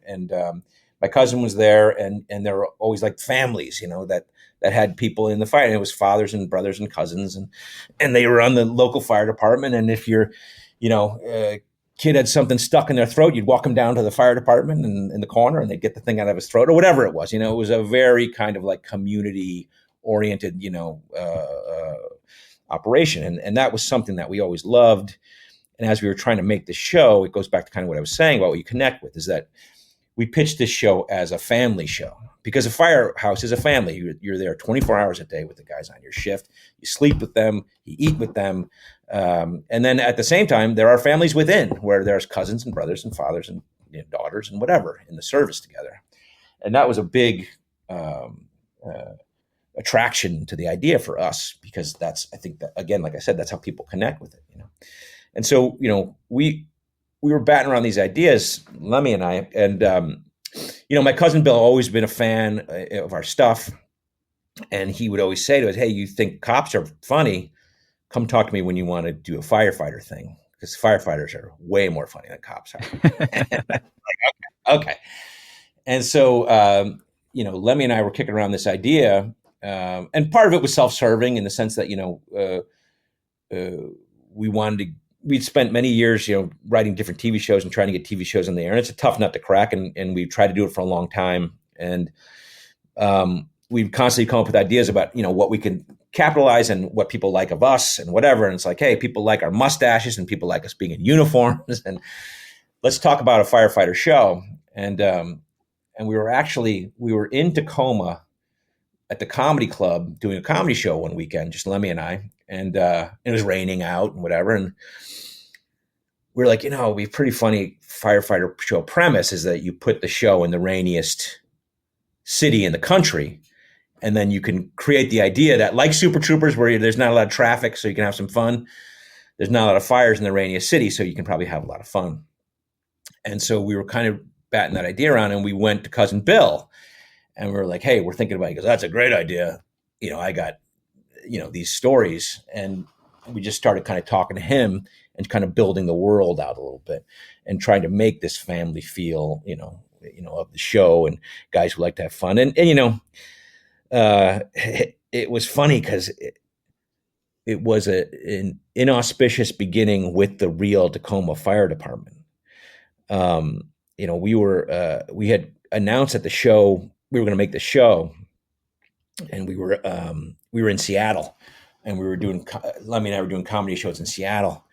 and my cousin was there, and there were always like families, that had people in the fire. And it was fathers and brothers and cousins, and they were on the local fire department. And if your, kid had something stuck in their throat, you'd walk them down to the fire department in the corner, and they'd get the thing out of his throat or whatever it was. It was a very kind of like community oriented, operation. And that was something that we always loved. And as we were trying to make the show, it goes back to kind of what I was saying about what you connect with, is that we pitched this show as a family show, because a firehouse is a family. You're there 24 hours a day with the guys on your shift. You sleep with them, you eat with them. And then at the same time, there are families within where there's cousins and brothers and fathers and daughters and whatever in the service together. And that was a big attraction to the idea for us, because I think that, again, like I said, that's how people connect with it, And so, we were batting around these ideas, Lemmy and I, and, my cousin Bill always been a fan of our stuff. And he would always say to us, hey, you think cops are funny? Come talk to me when you want to do a firefighter thing, because firefighters are way more funny than cops are. Like, okay. And so, Lemmy and I were kicking around this idea. And part of it was self-serving in the sense that, we'd spent many years, writing different TV shows and trying to get TV shows on the air. And it's a tough nut to crack. And we tried to do it for a long time. And we'd constantly come up with ideas about, what we could capitalize and what people like of us and whatever. And it's like, hey, people like our mustaches and people like us being in uniforms. And let's talk about a firefighter show. And we were in Tacoma at the comedy club doing a comedy show one weekend, just Lemmy and I, and it was raining out and whatever. And we were like, it'd be a pretty funny firefighter show premise is that you put the show in the rainiest city in the country, and then you can create the idea that, like Super Troopers, where there's not a lot of traffic, so you can have some fun. There's not a lot of fires in the rainiest city, so you can probably have a lot of fun. And so we were kind of batting that idea around, and we went to Cousin Bill. And we were like, hey, we're thinking about it. He goes, that's a great idea. I got, these stories. And we just started kind of talking to him and kind of building the world out a little bit and trying to make this family feel, of the show and guys who like to have fun. And it was funny because it was an inauspicious beginning with the real Tacoma Fire Department. We had announced at the show we were going to make the show, and we were in Seattle, and we were doing Lemmy and I were doing comedy shows in Seattle,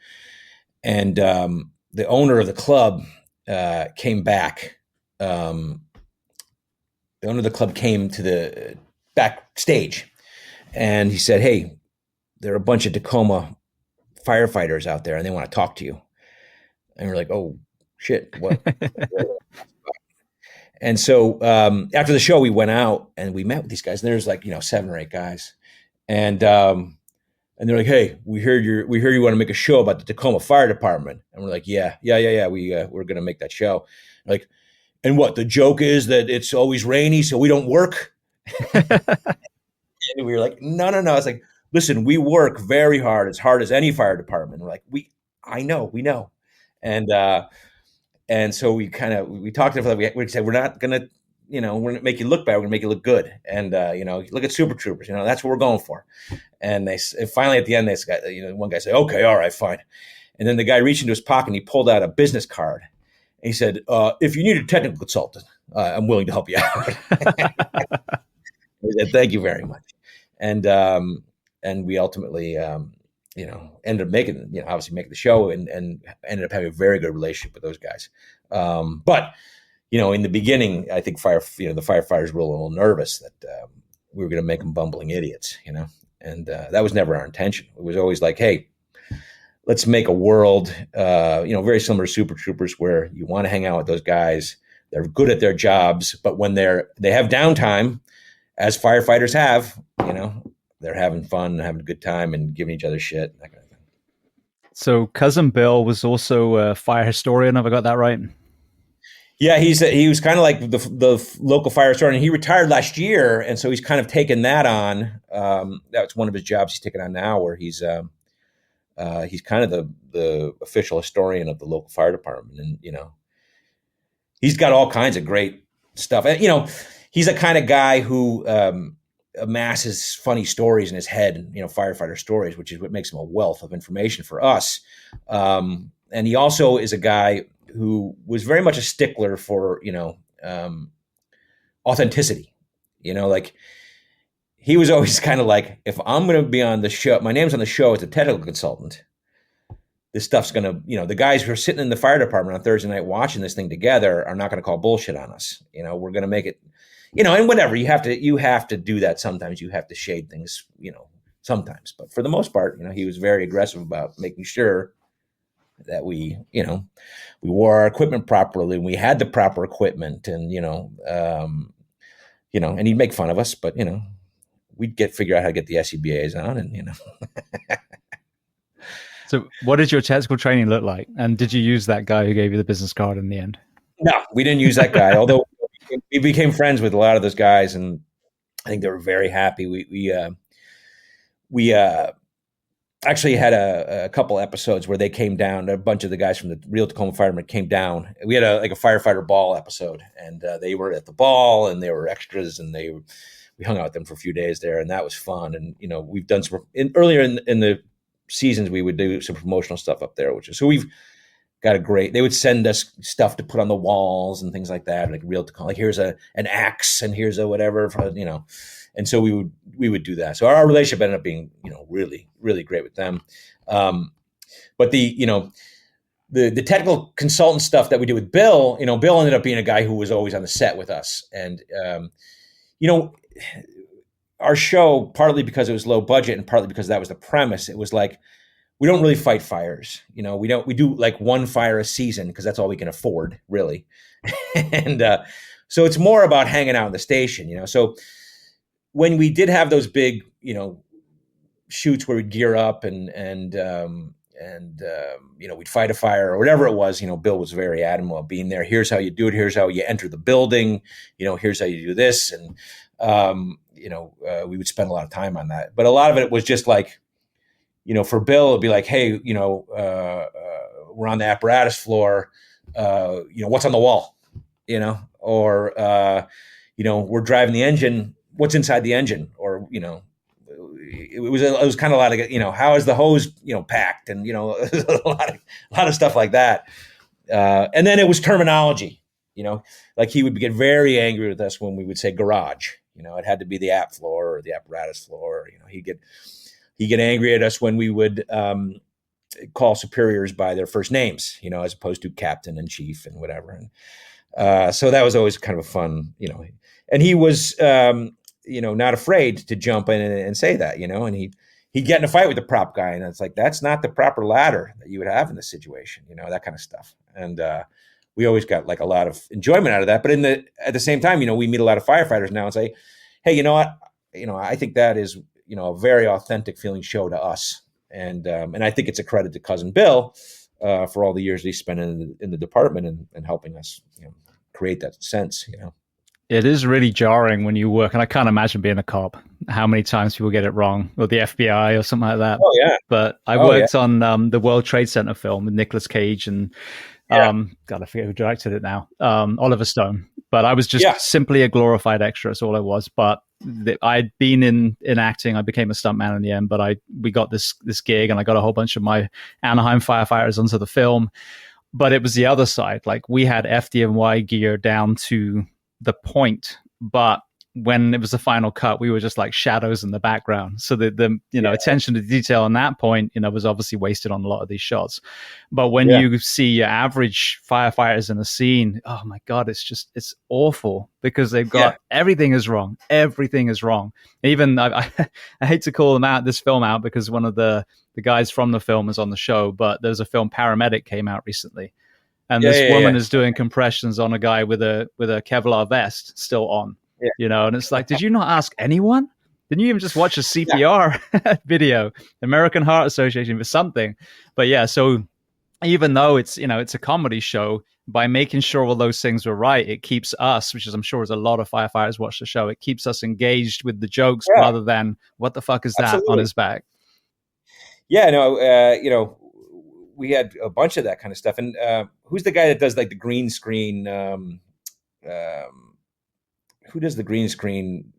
and the owner of the club came back. The owner of the club came to the backstage, and he said, "Hey, there are a bunch of Tacoma firefighters out there, and they want to talk to you." And we're like, "Oh shit, what?" And so after the show, we went out and we met with these guys. And there's 7 or 8 guys, and they're like, "Hey, we heard you want to make a show about the Tacoma Fire Department." And we're like, "Yeah. We're gonna make that show." Like, and what the joke is that it's always rainy, so we don't work. And we were like, no. I was like, "Listen, we work very hard as any fire department." We're like, we know. And so we talked to them. We said, we're not going to, we're going to make you look bad. We're going to make you look good. And, look at Super Troopers, that's what we're going for. And finally at the end, one guy said, "Okay, all right, fine." And then the guy reached into his pocket and he pulled out a business card. And he said, "If you need a technical consultant, I'm willing to help you out." He said, "Thank you very much." And we ultimately, ended up making the show and ended up having a very good relationship with those guys. But, in the beginning, I think the firefighters were a little nervous that we were going to make them bumbling idiots, and that was never our intention. It was always like, "Hey, let's make a world, very similar to Super Troopers, where you want to hang out with those guys. They're good at their jobs, but when they have downtime, as firefighters have, they're having fun, having a good time, and giving each other shit, that kind of thing." So Cousin Bill was also a fire historian. Have I got that right? Yeah, he was kind of like the local fire historian. He retired last year, and so he's kind of taken that on. That's one of his jobs he's taken on now, where he's kind of the official historian of the local fire department, and he's got all kinds of great stuff. And, he's the kind of guy who amasses funny stories in his head, firefighter stories, which is what makes him a wealth of information for us. And he also is a guy who was very much a stickler for, authenticity. He was always kind of like, if I'm going to be on the show, my name's on the show as a technical consultant, this stuff's going to, the guys who are sitting in the fire department on Thursday night watching this thing together are not going to call bullshit on us. We're going to make it, and whatever, you have to do that sometimes. You have to shade things, sometimes. But for the most part, he was very aggressive about making sure that we wore our equipment properly and we had the proper equipment, and, and he'd make fun of us, but, we'd figure out how to get the SCBAs on, and, So what did your technical training look like? And did you use that guy who gave you the business card in the end? No, we didn't use that guy, although we became friends with a lot of those guys, and I think they were very happy. We actually had a couple episodes where they came down. A bunch of the guys from the real Tacoma Firemen came down. We had a firefighter ball episode, and they were at the ball, and they were extras, and we hung out with them for a few days there, and that was fun. And we've done some earlier in the seasons, we would do some promotional stuff up there, so we've got they would send us stuff to put on the walls and things like that, like real Tacoma, like here's an axe and here's a whatever, and so we would do that. So our relationship ended up being, really, really great with them. But the technical consultant stuff that we did with Bill, Bill ended up being a guy who was always on the set with us. And, our show, partly because it was low budget and partly because that was the premise, it was like, we don't really fight fires. We do like one fire a season because that's all we can afford, really. And so it's more about hanging out in the station, So when we did have those big, shoots where we'd gear up and we'd fight a fire or whatever it was, Bill was very adamant about being there. Here's how you do it. Here's how you enter the building. Here's how you do this. And, we would spend a lot of time on that. But a lot of it was just like, for Bill, it'd be like, hey, we're on the apparatus floor. What's on the wall? Or we're driving the engine. What's inside the engine? Or it was kind of a lot of how is the hose packed, and a lot of stuff like that. And then it was terminology. Like he would get very angry with us when we would say garage. It had to be the app floor or the apparatus floor. He'd get angry at us when we would call superiors by their first names, as opposed to captain and chief and whatever. And so that was always kind of a fun, and he was, not afraid to jump in and say that, and he'd get in a fight with the prop guy, and it's like, that's not the proper ladder that you would have in this situation, that kind of stuff. And we always got like a lot of enjoyment out of that. But at the same time, we meet a lot of firefighters now and say, hey, you know what? I think that is, a very authentic feeling show to us. And I think it's a credit to Cousin Bill for all the years he spent in the department and helping us, create that sense, It is really jarring when you work, and I can't imagine being a cop, how many times people get it wrong, or the FBI or something like that. Oh, yeah. But I worked on the World Trade Center film with Nicolas Cage and, God, I forget who directed it now, Oliver Stone. But I was just simply a glorified extra, that's all I was. But I'd been in acting. I became a stuntman in the end, but we got this gig, and I got a whole bunch of my Anaheim firefighters onto the film. But it was the other side. Like, we had FDNY gear down to the point, but when it was the final cut, we were just like shadows in the background. So the attention to detail on that point, was obviously wasted on a lot of these shots. But when you see your average firefighters in a scene, oh my God, it's awful, because they've got everything is wrong. Everything is wrong. Even I hate to call this film out, because one of the guys from the film is on the show, but there's a film Paramedic came out recently. And this woman is doing compressions on a guy with a Kevlar vest still on, and it's like, did you not ask anyone? Didn't you even just watch a CPR video, American Heart Association, for something? But so even though it's a comedy show, by making sure all those things were right, it keeps us, which is, I'm sure, as a lot of firefighters watch the show, it keeps us engaged with the jokes rather than what the fuck is that on his back? Yeah, no, we had a bunch of that kind of stuff. And who's the guy that does like the green screen? Who does the green screen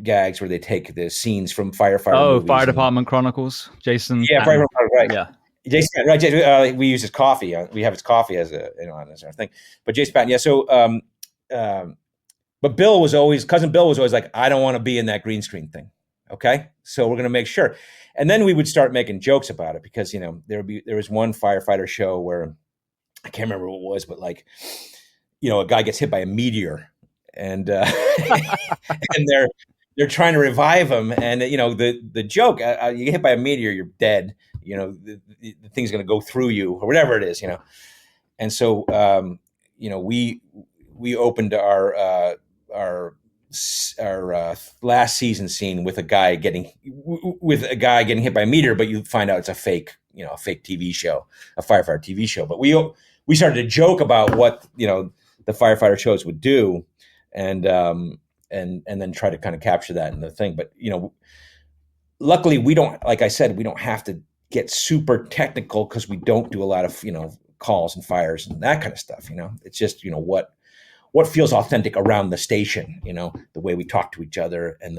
gags where they take the scenes from firefighter movies? Fire Department Chronicles. Jason. Yeah, Fire Department, right. Yeah. Jason, right. We use his coffee. We have his coffee as on this thing. But Jason Patton, yeah. So, but Cousin Bill was always like, I don't want to be in that green screen thing. Okay, so we're going to make sure. And then we would start making jokes about it, because there was one firefighter show where I can't remember what it was, but like, a guy gets hit by a meteor, and and they're trying to revive him, and the joke, you get hit by a meteor, you're dead. The thing's going to go through you, or whatever it is. And so we opened our last season scene with a guy getting hit by a meteor, but you find out it's a fake TV show, a firefighter TV show. But we started to joke about what the firefighter shows would do, and then try to kind of capture that in the thing. But luckily we don't, like I said, we don't have to get super technical, because we don't do a lot of calls and fires and that kind of stuff. It's just what feels authentic around the station, the way we talk to each other, and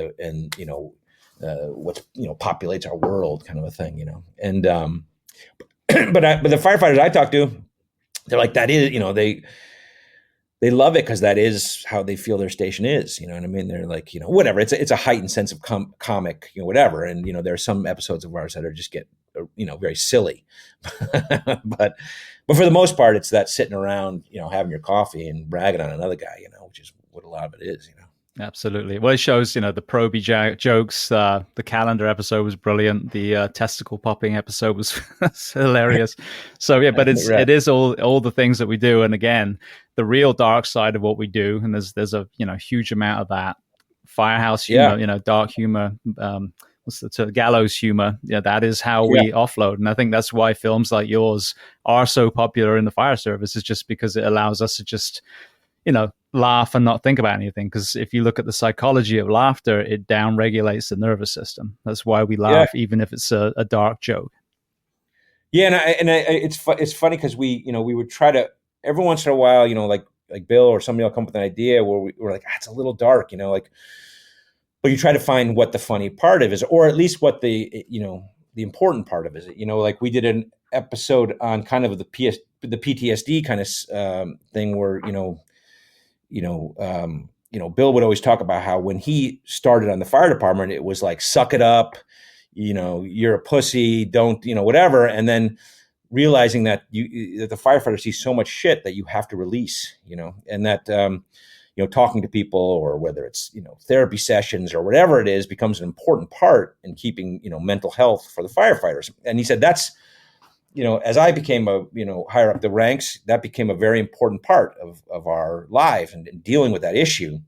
what populates our world, kind of a thing, And but the firefighters I talk to, they're like, that is, they love it, because that is how they feel their station is. You know what I mean? They're like, whatever. It's a heightened sense of comic, whatever. And there are some episodes of ours that are just get very silly, but for the most part, it's that sitting around, having your coffee and bragging on another guy, which is what a lot of it is, Absolutely. Well, it shows, the Proby jokes. The calendar episode was brilliant. The testicle popping episode was hilarious. So yeah, but it is all the things that we do. And again, the real dark side of what we do, and there's a huge amount of that firehouse humor, dark humor. What's the term? Gallows humor. Yeah, that is how we offload. And I think that's why films like yours are so popular in the fire service, is just because it allows us to just laugh and not think about anything, because if you look at the psychology of laughter, it downregulates the nervous system. That's why we laugh, even if it's a dark joke. Yeah, it's funny because we would try to every once in a while, like Bill or somebody will come up with an idea where we're like, it's a little dark, like, but you try to find what the funny part of it is, or at least what the important part of it is. Like we did an episode on kind of the PTSD kind of thing where Bill would always talk about how when he started on the fire department, it was like, suck it up, you're a pussy, don't, whatever. And then realizing that that the firefighter sees so much shit that you have to release, and that, talking to people, or whether it's, therapy sessions or whatever it is, becomes an important part in keeping, mental health for the firefighters. And he said, that's, as I became higher up the ranks, that became a very important part of our life and dealing with that issue.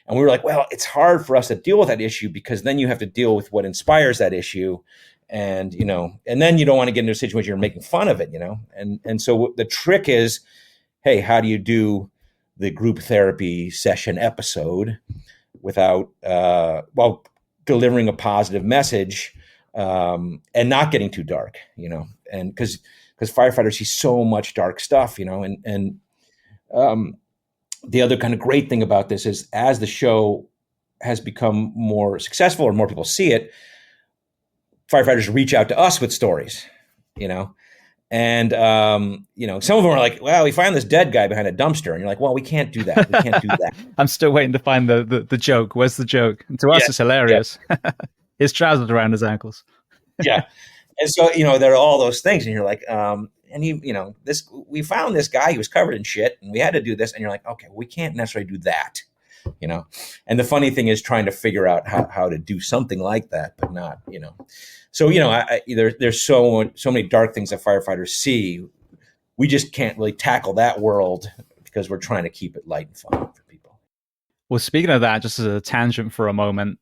And we were like, well, it's hard for us to deal with that issue because then you have to deal with what inspires that issue. And, and then you don't want to get into a situation where you're making fun of it, and so the trick is, hey, how do you do the group therapy session episode without, delivering a positive message, and not getting too dark, and because firefighters see so much dark stuff, and the other kind of great thing about this is as the show has become more successful or more people see it, firefighters reach out to us with stories, and, some of them are like, well, we found this dead guy behind a dumpster. And you're like, well, we can't do that. We can't do that. I'm still waiting to find the joke. Where's the joke? And to us, it's hilarious. Yeah. His trousers around his ankles. Yeah. And so, there are all those things. And you're like, we found this guy, he was covered in shit and we had to do this. And you're like, okay, we can't necessarily do that, And the funny thing is trying to figure out how to do something like that, but not, So, there's so many dark things that firefighters see. We just can't really tackle that world because we're trying to keep it light and fun for people. Well, speaking of that, just as a tangent for a moment,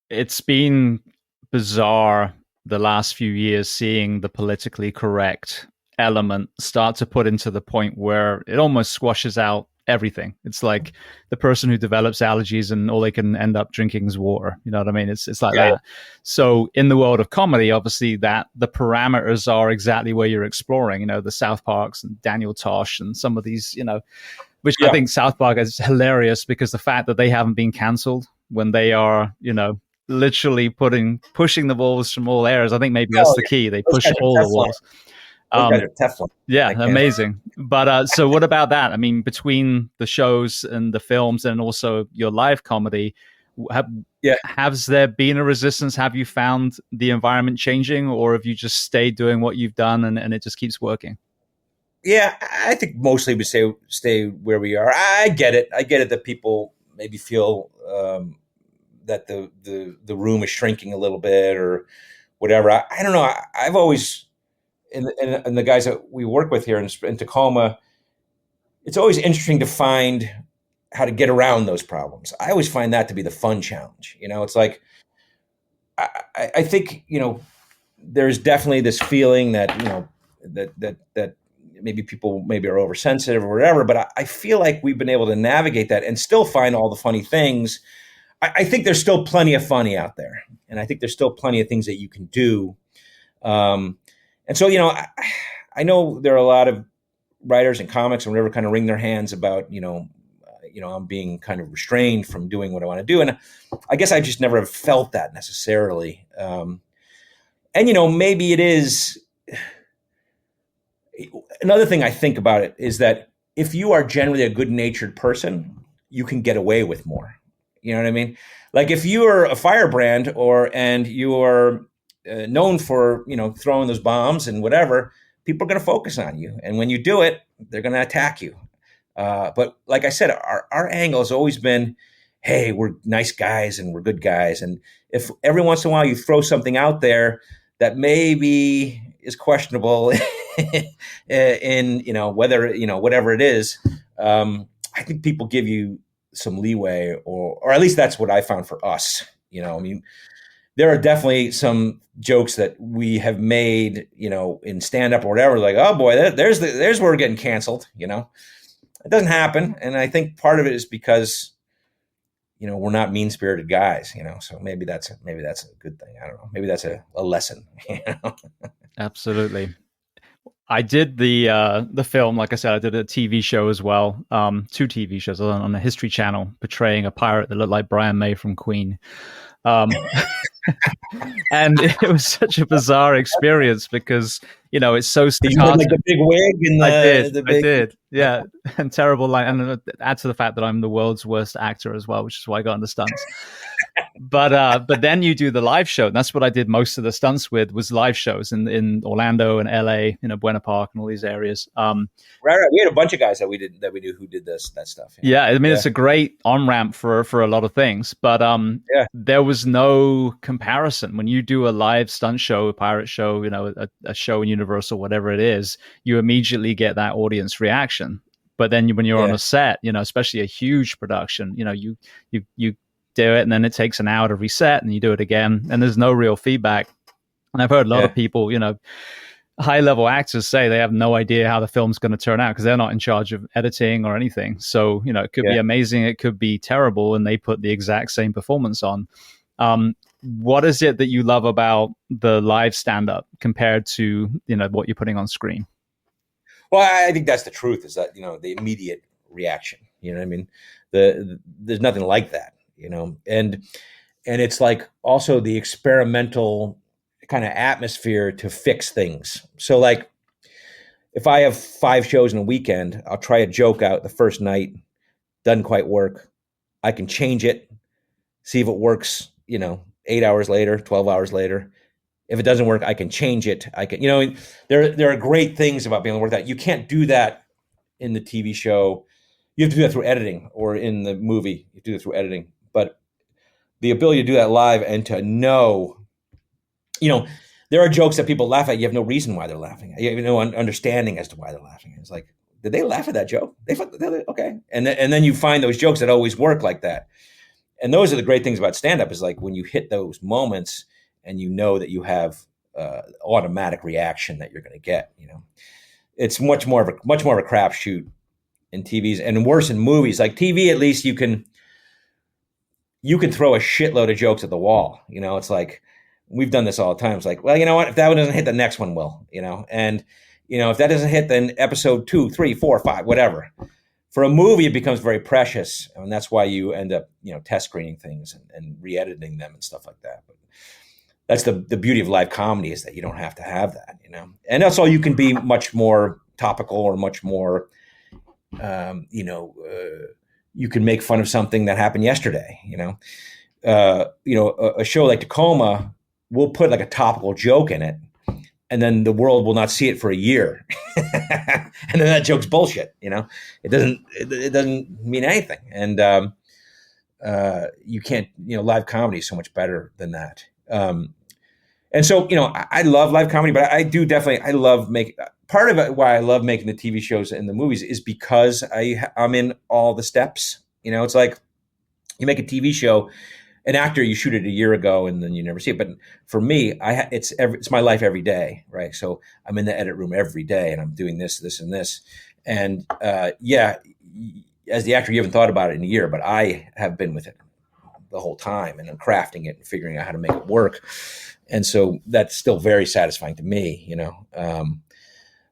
it's been bizarre the last few years seeing the politically correct element start to put into the point where it almost squashes out everything. It's like the person who develops allergies and all they can end up drinking is water. You know what I mean? It's like that. So in the world of comedy, obviously that the parameters are exactly where you're exploring, the South Parks and Daniel Tosh and some of these, which I think South Park is hilarious because the fact that they haven't been canceled when they are, literally pushing the walls from all areas. I think maybe that's the key. They push all the walls. Teflon. Yeah, amazing. But so what about that? I mean, between the shows and the films and also your live comedy, has there been a resistance? Have you found the environment changing, or have you just stayed doing what you've done and it just keeps working? Yeah, I think mostly we stay where we are. I get it. That people maybe feel that the room is shrinking a little bit or whatever. I don't know. I've always, and the guys that we work with here in Tacoma, it's always interesting to find how to get around those problems. I always find that to be the fun challenge. It's like, I think, there's definitely this feeling that, that maybe people maybe are oversensitive or whatever, but I feel like we've been able to navigate that and still find all the funny things. I think there's still plenty of funny out there. And I think there's still plenty of things that you can do. And so, I know there are a lot of writers and comics and whatever kind of wring their hands about, I'm being kind of restrained from doing what I want to do. And I guess I just never have felt that necessarily. And, maybe it is. Another thing I think about it is that if you are generally a good-natured person, you can get away with more. You know what I mean? Like if you are a firebrand and you are known for, throwing those bombs and whatever, people are going to focus on you. And when you do it, they're going to attack you. But like I said, our angle has always been, hey, we're nice guys and we're good guys. And if every once in a while you throw something out there that maybe is questionable in, whether, whatever it is, I think people give you some leeway or at least that's what I found for us. There are definitely some jokes that we have made, in stand up or whatever, like, oh boy, there's where we're getting canceled, It doesn't happen, and I think part of it is because we're not mean spirited guys. So maybe that's a good thing. I don't know. Maybe that's a lesson. Absolutely. I did the film, like I said, I did a TV show as well. Two TV shows on the History Channel portraying a pirate that looked like Brian May from Queen. And it was such a bizarre experience because it's so staccato. Like the big wig and I did, yeah, and terrible line, and add to the fact that I'm the world's worst actor as well, which is why I got into stunts. But then you do the live show, and that's what I did most of the stunts with, was live shows in Orlando and LA, Buena Park and all these areas. Right. We had a bunch of guys that we knew who did that stuff. Yeah, I mean, it's a great on-ramp for a lot of things, but there was no comparison. When you do a live stunt show, a pirate show, a show in Universal, whatever it is, you immediately get that audience reaction. But then when you're on a set, especially a huge production, you do it and then it takes an hour to reset and you do it again and there's no real feedback. And I've heard a lot of people, high level actors say they have no idea how the film's going to turn out because they're not in charge of editing or anything. So, it could be amazing. It could be terrible. And they put the exact same performance on. What is it that you love about the live stand-up compared to, what you're putting on screen? Well, I think that's the truth, is that, the immediate reaction, I mean, there's nothing like that, and it's like also the experimental kind of atmosphere to fix things. So like if I have 5 shows in a weekend, I'll try a joke out the first night, doesn't quite work. I can change it, see if it works, 8 hours later, 12 hours later. If it doesn't work, I can change it. I can, there are great things about being able to work that. You can't do that in the TV show. You have to do that through editing, or in the movie, you do it through editing. But the ability to do that live and to know, there are jokes that people laugh at. You have no reason why they're laughing. You have no understanding as to why they're laughing. It's like, did they laugh at that joke? Okay. And then you find those jokes that always work like that. And those are the great things about stand-up, is like when you hit those moments and that you have automatic reaction that you're going to get. It's much more of a crapshoot in TVs, and worse in movies. Like TV, at least you can throw a shitload of jokes at the wall. It's like, we've done this all the time. It's like, well, you know what? If that one doesn't hit, the next one will. And if that doesn't hit, then episode 2, 3, 4, 5, whatever. For a movie, it becomes very precious, and that's why you end up, test screening things and re-editing them and stuff like that. But that's the beauty of live comedy, is that you don't have to have that, And also, you can be much more topical, or much more, you can make fun of something that happened yesterday. A show like Tacoma will put like a topical joke in it, and then the world will not see it for a year, and then that joke's bullshit. It doesn't mean anything, and you can't. Live comedy is so much better than that. And so, I love live comedy, but I do definitely, I love making, part of it why I love making the TV shows and the movies is because I'm in all the steps. It's like you make a TV show, an actor, you shoot it a year ago and then you never see it. But for me, it's my life every day, right? So I'm in the edit room every day and I'm doing this, and this. And as the actor, you haven't thought about it in a year, but I have been with it the whole time, and I'm crafting it and figuring out how to make it work. And so that's still very satisfying to me,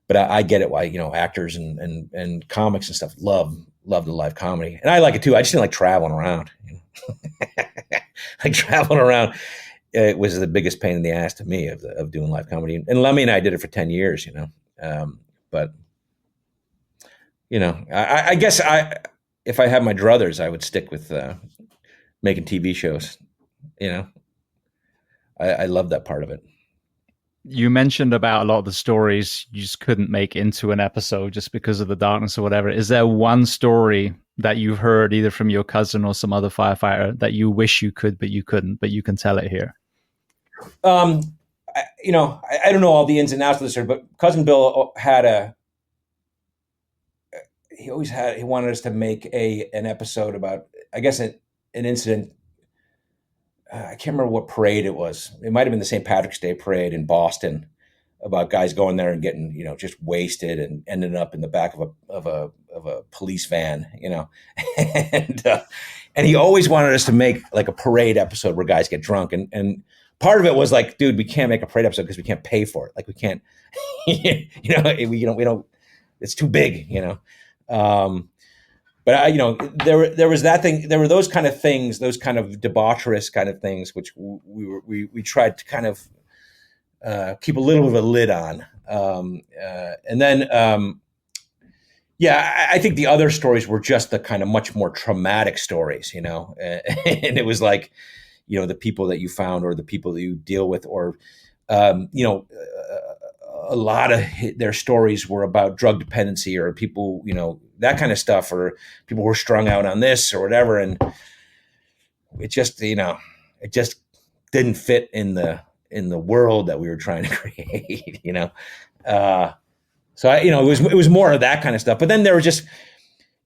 but I get it why, actors and comics and stuff love the live comedy. And I like it too. I just didn't like traveling around. Like traveling around, it was the biggest pain in the ass to me of doing live comedy. And Lemmy and I did it for 10 years, but I guess if I had my druthers, I would stick with making TV shows, I love that part of it. You mentioned about a lot of the stories you just couldn't make into an episode just because of the darkness or whatever. Is there one story that you've heard either from your cousin or some other firefighter that you wish you could, but you couldn't, but you can tell it here? I don't know all the ins and outs of this story, but Cousin Bill he wanted us to make an episode about, I guess, an incident. I can't remember what parade it was. It might have been the St. Patrick's Day parade in Boston. about guys going there and getting, just wasted and ending up in the back of a police van, and and he always wanted us to make like a parade episode where guys get drunk, and part of it was like, dude, we can't make a parade episode because we can't pay for it. Like we can't, we don't. It's too big, But there was that thing. There were those kind of things, those kind of debaucherous kind of things, which we tried to kind of keep a little bit of a lid on. And then, I think the other stories were just the kind of much more traumatic stories, and it was like, the people that you found or the people that you deal with, or, a lot of their stories were about drug dependency or people, that kind of stuff, or people who were strung out on this or whatever. And it just, it just didn't fit in the world that we were trying to create, So it was more of that kind of stuff. But then there were just,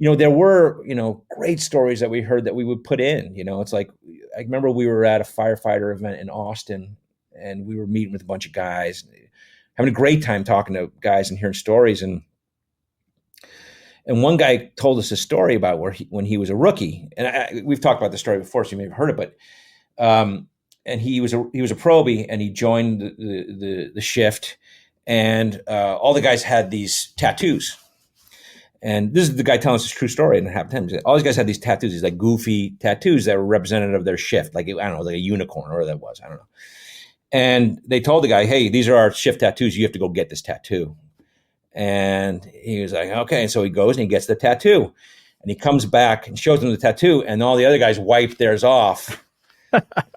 there were, great stories that we heard that we would put in, it's like, I remember we were at a firefighter event in Austin and we were meeting with a bunch of guys, having a great time talking to guys and hearing stories. And one guy told us a story about when he was a rookie, and we've talked about the story before, so you may have heard it, but, and he was a probie, and he joined the shift, and all the guys had these tattoos. And this is the guy telling us this true story, and it happened to him. All these guys had these tattoos, these like goofy tattoos that were representative of their shift, like, I don't know, like a unicorn or whatever that was, I don't know. And they told the guy, hey, these are our shift tattoos. You have to go get this tattoo. And he was like, okay. And so he goes and he gets the tattoo. And he comes back and shows them the tattoo. And all the other guys wiped theirs off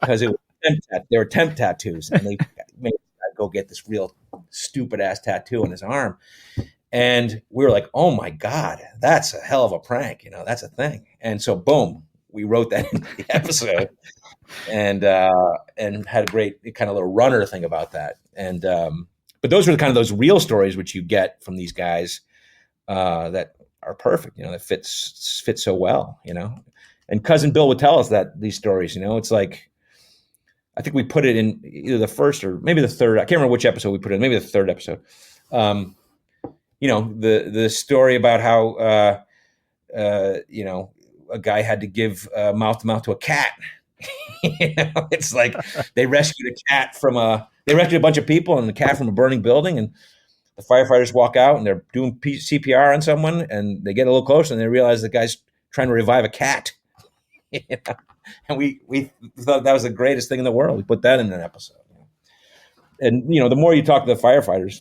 because they were temp tattoos. And they made the guy go get this real stupid-ass tattoo on his arm. And we were like, oh, my God, that's a hell of a prank. That's a thing. And so, boom, we wrote that into the episode. And had a great kind of little runner thing about that. And but those were the kind of those real stories which you get from these guys that are perfect, that fit so well, And Cousin Bill would tell us that these stories, it's like, I think we put it in either the first or maybe the third. I can't remember which episode we put it in. Maybe the third episode. The story about how a guy had to give mouth to mouth to a cat. It's like they rescued they rescued a bunch of people and the cat from a burning building, and the firefighters walk out and they're doing CPR on someone, and they get a little closer and they realize the guy's trying to revive a cat. And we thought that was the greatest thing in the world. We put that in an episode. And the more you talk to the firefighters,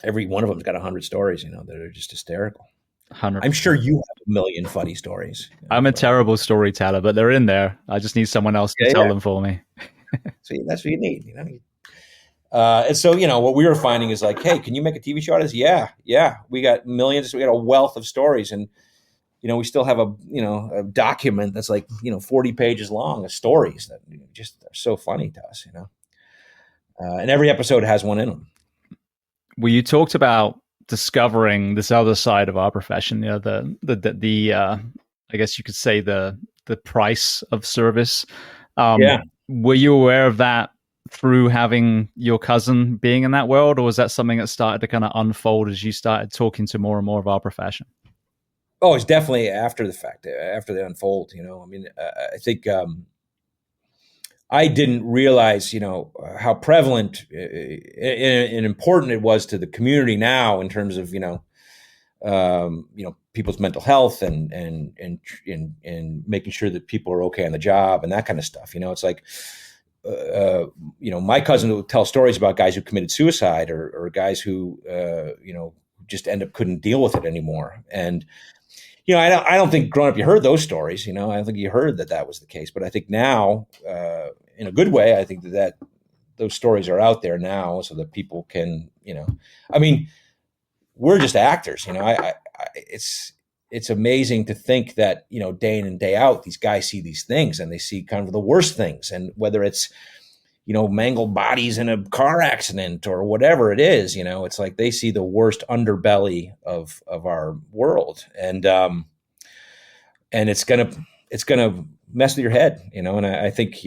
every one of them's got 100 stories, that are just hysterical. 100%. I'm sure you have a million funny stories. I'm a terrible storyteller, but they're in there. I just need someone else to tell them for me. So that's what you need, And so, what we were finding is like, hey, can you make a TV show out of this? Yeah. We got millions. We got a wealth of stories, and we still have a document that's like 40 pages long of stories that just are so funny to us, And every episode has one in them. Well, you talked about discovering this other side of our profession, the I guess you could say the price of service. Were you aware of that through having your cousin being in that world, or was that something that started to kind of unfold as you started talking to more and more of our profession? Oh, it's definitely after the fact, after they unfold. I think I didn't realize, how prevalent and important it was to the community now in terms of, people's mental health and making sure that people are okay on the job and that kind of stuff. It's like, my cousin would tell stories about guys who committed suicide or guys who, just couldn't deal with it anymore. And, I don't think growing up you heard those stories. I don't think you heard that was the case. But I think now, in a good way, I think that those stories are out there now, so that people can, we're just actors. It's amazing to think that day in and day out, these guys see these things, and they see kind of the worst things, and whether it's mangled bodies in a car accident or whatever it is, it's like they see the worst underbelly of our world. And it's gonna mess with your head, and I think,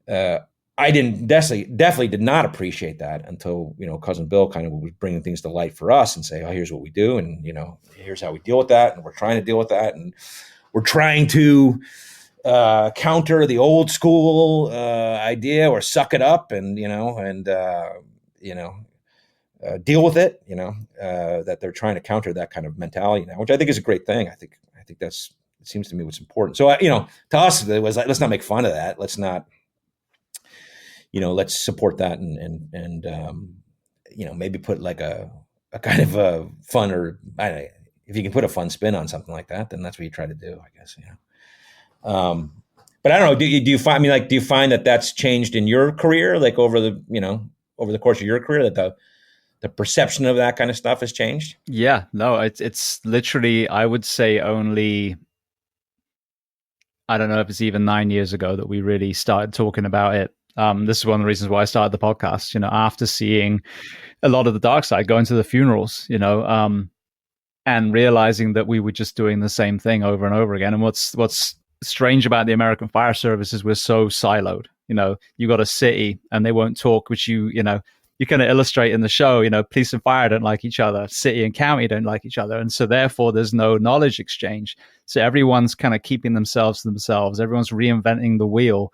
I I definitely did not appreciate that until, cousin Bill kind of was bringing things to light for us and say, oh, here's what we do. And, here's how we deal with that. And we're trying to deal with that. And we're trying to counter the old school idea, or suck it up and, deal with it, that they're trying to counter that kind of mentality now, which I think is a great thing. I think it seems to me what's important. So, to us, it was like, let's not make fun of that. Let's not, let's support that and maybe put like a kind of a fun, or I don't know, if you can put a fun spin on something like that, then that's what you try to do, I guess, but I don't know, do you find, do you find that that's changed in your career, like over the course of your career, that the perception of that kind of stuff has changed? Yeah, no, it's literally, I would say only, I don't know if it's even 9 years ago that we really started talking about it. This is one of the reasons why I started the podcast, after seeing a lot of the dark side, going to the funerals, and realizing that we were just doing the same thing over and over again. And what's strange about the American Fire Service is we're so siloed. You got a city and they won't talk, which you kind of illustrate in the show. Police and fire don't like each other, city and county don't like each other, and so therefore there's no knowledge exchange. So everyone's kind of keeping themselves to themselves. Everyone's reinventing the wheel.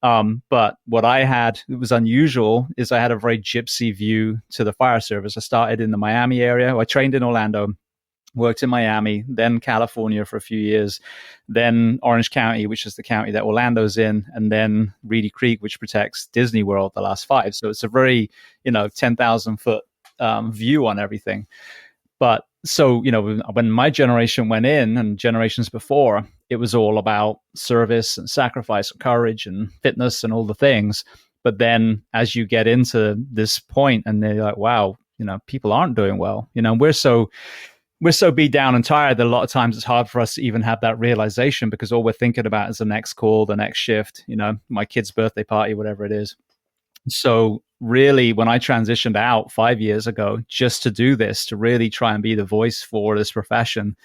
But what I had, it was unusual, is I had a very gypsy view to the fire service. I started in the Miami area. I trained in Orlando, worked in Miami, then California for a few years, then Orange County, which is the county that Orlando's in, and then Reedy Creek, which protects Disney World, the last 5. So it's a very, 10,000 foot view on everything. But so, when my generation went in, and generations before, it was all about service and sacrifice and courage and fitness and all the things. But then as you get into this point and they're like, wow, people aren't doing well, we're so beat down and tired that a lot of times it's hard for us to even have that realization, because all we're thinking about is the next call, the next shift, my kid's birthday party, whatever it is. So really, when I transitioned out 5 years ago, just to do this, to really try and be the voice for this profession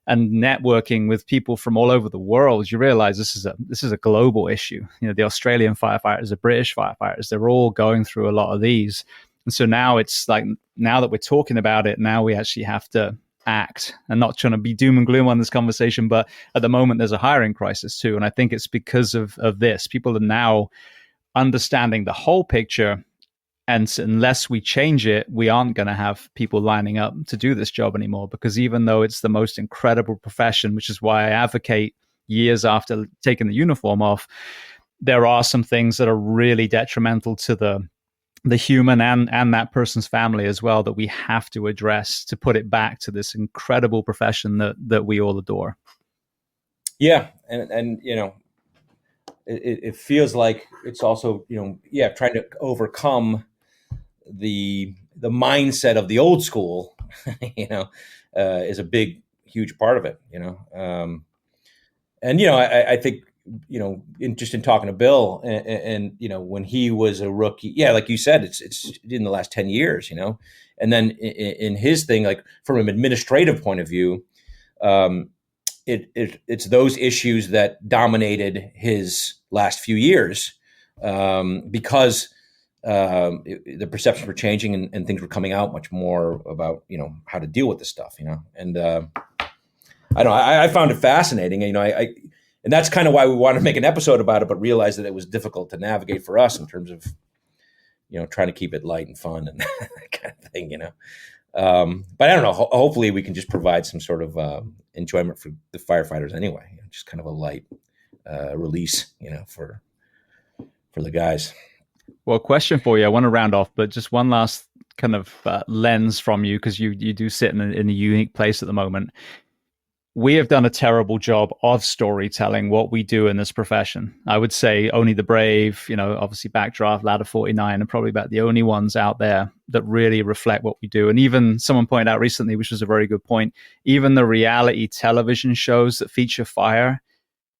and networking with people from all over the world, you realize this is a global issue. The Australian firefighters, the British firefighters, they're all going through a lot of these. And so now it's like, now that we're talking about it, now we actually have to act, and not trying to be doom and gloom on this conversation. But at the moment, there's a hiring crisis too. And I think it's because of this. People are now understanding the whole picture. And unless we change it, we aren't going to have people lining up to do this job anymore, because even though it's the most incredible profession, which is why I advocate years after taking the uniform off, there are some things that are really detrimental to the human and that person's family as well, that we have to address to put it back to this incredible profession that we all adore. Yeah. And it feels like it's also, trying to overcome the mindset of the old school, is a big, huge part of it, I think, in talking to Bill and when he was a rookie, like you said, it's in the last 10 years, and then in his thing, like from an administrative point of view, it's those issues that dominated his last few years, because the perceptions were changing and things were coming out much more about, how to deal with this stuff, and I found it fascinating. And that's kind of why we wanted to make an episode about it, but realized that it was difficult to navigate for us in terms of, trying to keep it light and fun and that kind of thing, But I don't know. Hopefully we can just provide some sort of enjoyment for the firefighters anyway, just kind of a light release, for the guys. Well, question for you. I want to round off, but just one last kind of lens from you, because you do sit in a unique place at the moment. We have done a terrible job of storytelling what we do in this profession. I would say Only the Brave, obviously Backdraft, Ladder 49, and probably about the only ones out there that really reflect what we do. And even someone pointed out recently, which was a very good point, even the reality television shows that feature fire,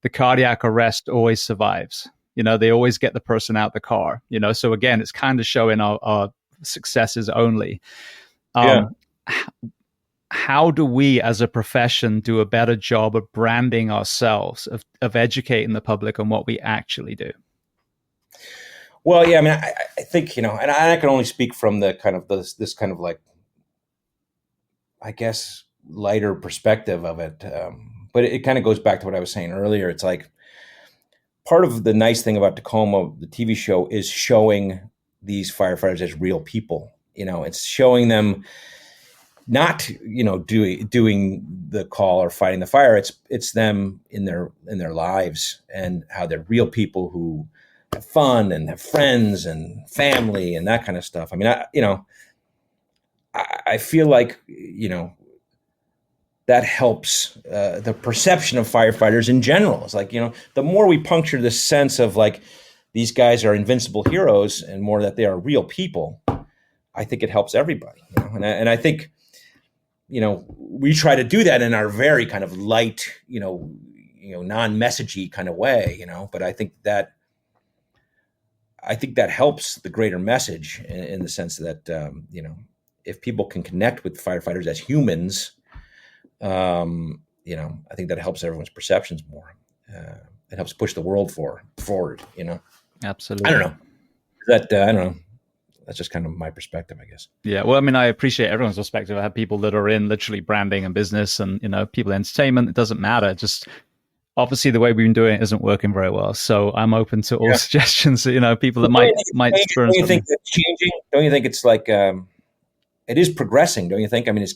the cardiac arrest always survives. They always get the person out the car, so again, it's kind of showing our successes only. How do we as a profession do a better job of branding ourselves, of educating the public on what we actually do? Well, yeah, I mean, I think, and I can only speak from the kind of this kind of like, I guess, lighter perspective of it. But it kind of goes back to what I was saying earlier. It's like part of the nice thing about Tacoma, the TV show, is showing these firefighters as real people. It's showing them not, doing the call or fighting the fire. It's them in their lives and how they're real people who have fun and have friends and family and that kind of stuff. I mean, I feel like, that helps the perception of firefighters in general. It's like, the more we puncture this sense of like, these guys are invincible heroes and more that they are real people, I think it helps everybody. And I think, we try to do that in our very kind of light, non-messagey kind of way, but I think that helps the greater message in the sense that, if people can connect with firefighters as humans, I think that helps everyone's perceptions more. It helps push the world forward, Absolutely. I don't know. I don't know. That's just kind of my perspective, I guess. Yeah. Well, I mean, I appreciate everyone's perspective. I have people that are in literally branding and business and, people entertainment. It doesn't matter. Just obviously the way we've been doing it isn't working very well. So I'm open to all suggestions, people that might experience. Don't you think that's changing? Don't you think it's like, it is progressing? Don't you think? I mean, it's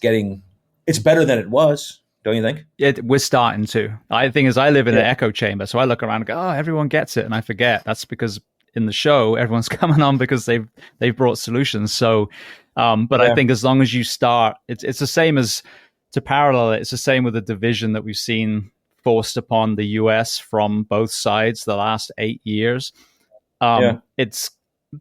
better than it was. Don't you think? Yeah, we're starting to. I think as I live in an echo chamber, so I look around and go, oh, everyone gets it. And I forget that's because in the show, everyone's coming on because they've brought solutions. So, but I think as long as you start, it's the same as, to parallel it, it's the same with the division that we've seen forced upon the US from both sides the last 8 years. It's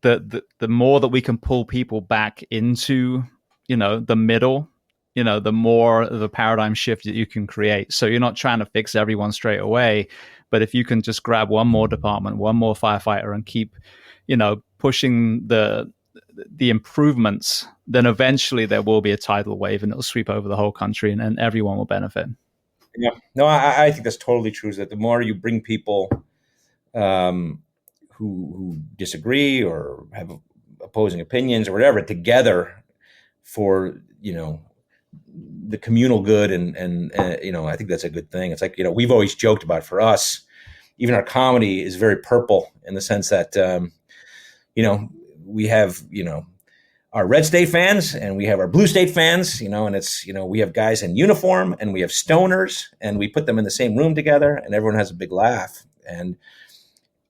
the more that we can pull people back into, the middle, the more of a paradigm shift that you can create. So you're not trying to fix everyone straight away, but if you can just grab one more department, one more firefighter, and keep, pushing the improvements, then eventually there will be a tidal wave and it'll sweep over the whole country and everyone will benefit. Yeah, no, I think that's totally true. Is that the more you bring people who disagree or have opposing opinions or whatever together for, the communal good and I think that's a good thing. It's like, we've always joked about, for us, even our comedy is very purple in the sense that we have our red state fans and we have our blue state fans, and it's we have guys in uniform and we have stoners and we put them in the same room together and everyone has a big laugh, and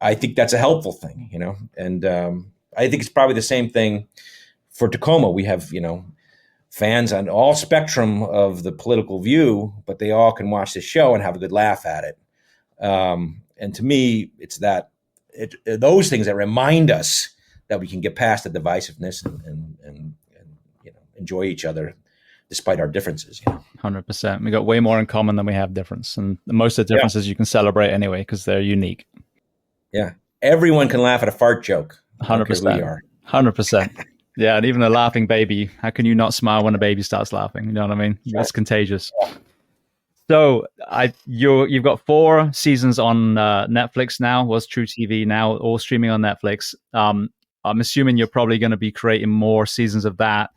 I think that's a helpful thing, and I think it's probably the same thing for Tacoma. We have fans on all spectrum of the political view, but they all can watch this show and have a good laugh at it. And to me, it's those things that remind us that we can get past the divisiveness and enjoy each other despite our differences. 100%. We got way more in common than we have difference, and most of the differences you can celebrate anyway because they're unique. Yeah, everyone can laugh at a fart joke. 100%. 100%. Yeah, and even a laughing baby, how can you not smile when a baby starts laughing? You know what I mean? It's contagious. So you've got 4 seasons on Netflix now, was True TV now, all streaming on Netflix. I'm assuming you're probably going to be creating more seasons of that.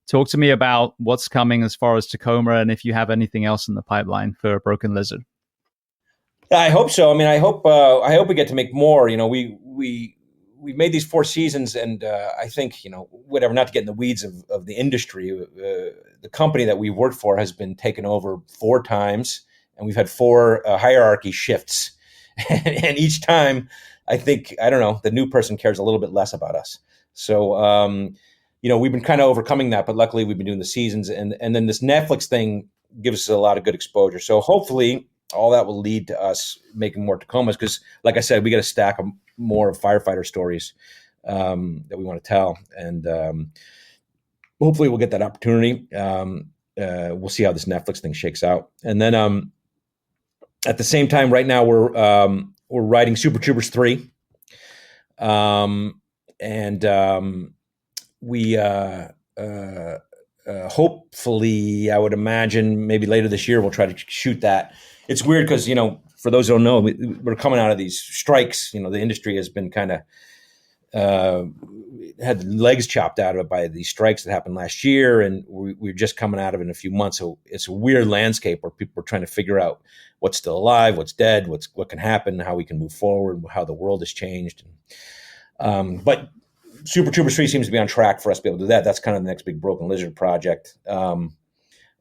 Talk to me about what's coming as far as Tacoma and if you have anything else in the pipeline for Broken Lizard. I hope so. I mean, I hope we get to make more. We made these 4 seasons, and I think, whatever, not to get in the weeds of the industry, the company that we've worked for has been taken over 4 times, and we've had 4 hierarchy shifts. And each time, I think, I don't know, the new person cares a little bit less about us. So, we've been kind of overcoming that, but luckily we've been doing the seasons. And then this Netflix thing gives us a lot of good exposure. So hopefully all that will lead to us making more Tacomas, because like I said, we got a stack of more of firefighter stories that we want to tell, and hopefully we'll get that opportunity. We'll see how this Netflix thing shakes out, and then at the same time, right now we're writing Super Troopers 3, and we hopefully, I would imagine maybe later this year we'll try to shoot that. It's weird because, for those who don't know, we're coming out of these strikes. The industry has been kind of had the legs chopped out of it by these strikes that happened last year, and we're just coming out of it in a few months. So it's a weird landscape where people are trying to figure out what's still alive, what's dead, what can happen, how we can move forward, how the world has changed. But Super Troopers 3 seems to be on track for us to be able to do that. That's kind of the next big Broken Lizard project.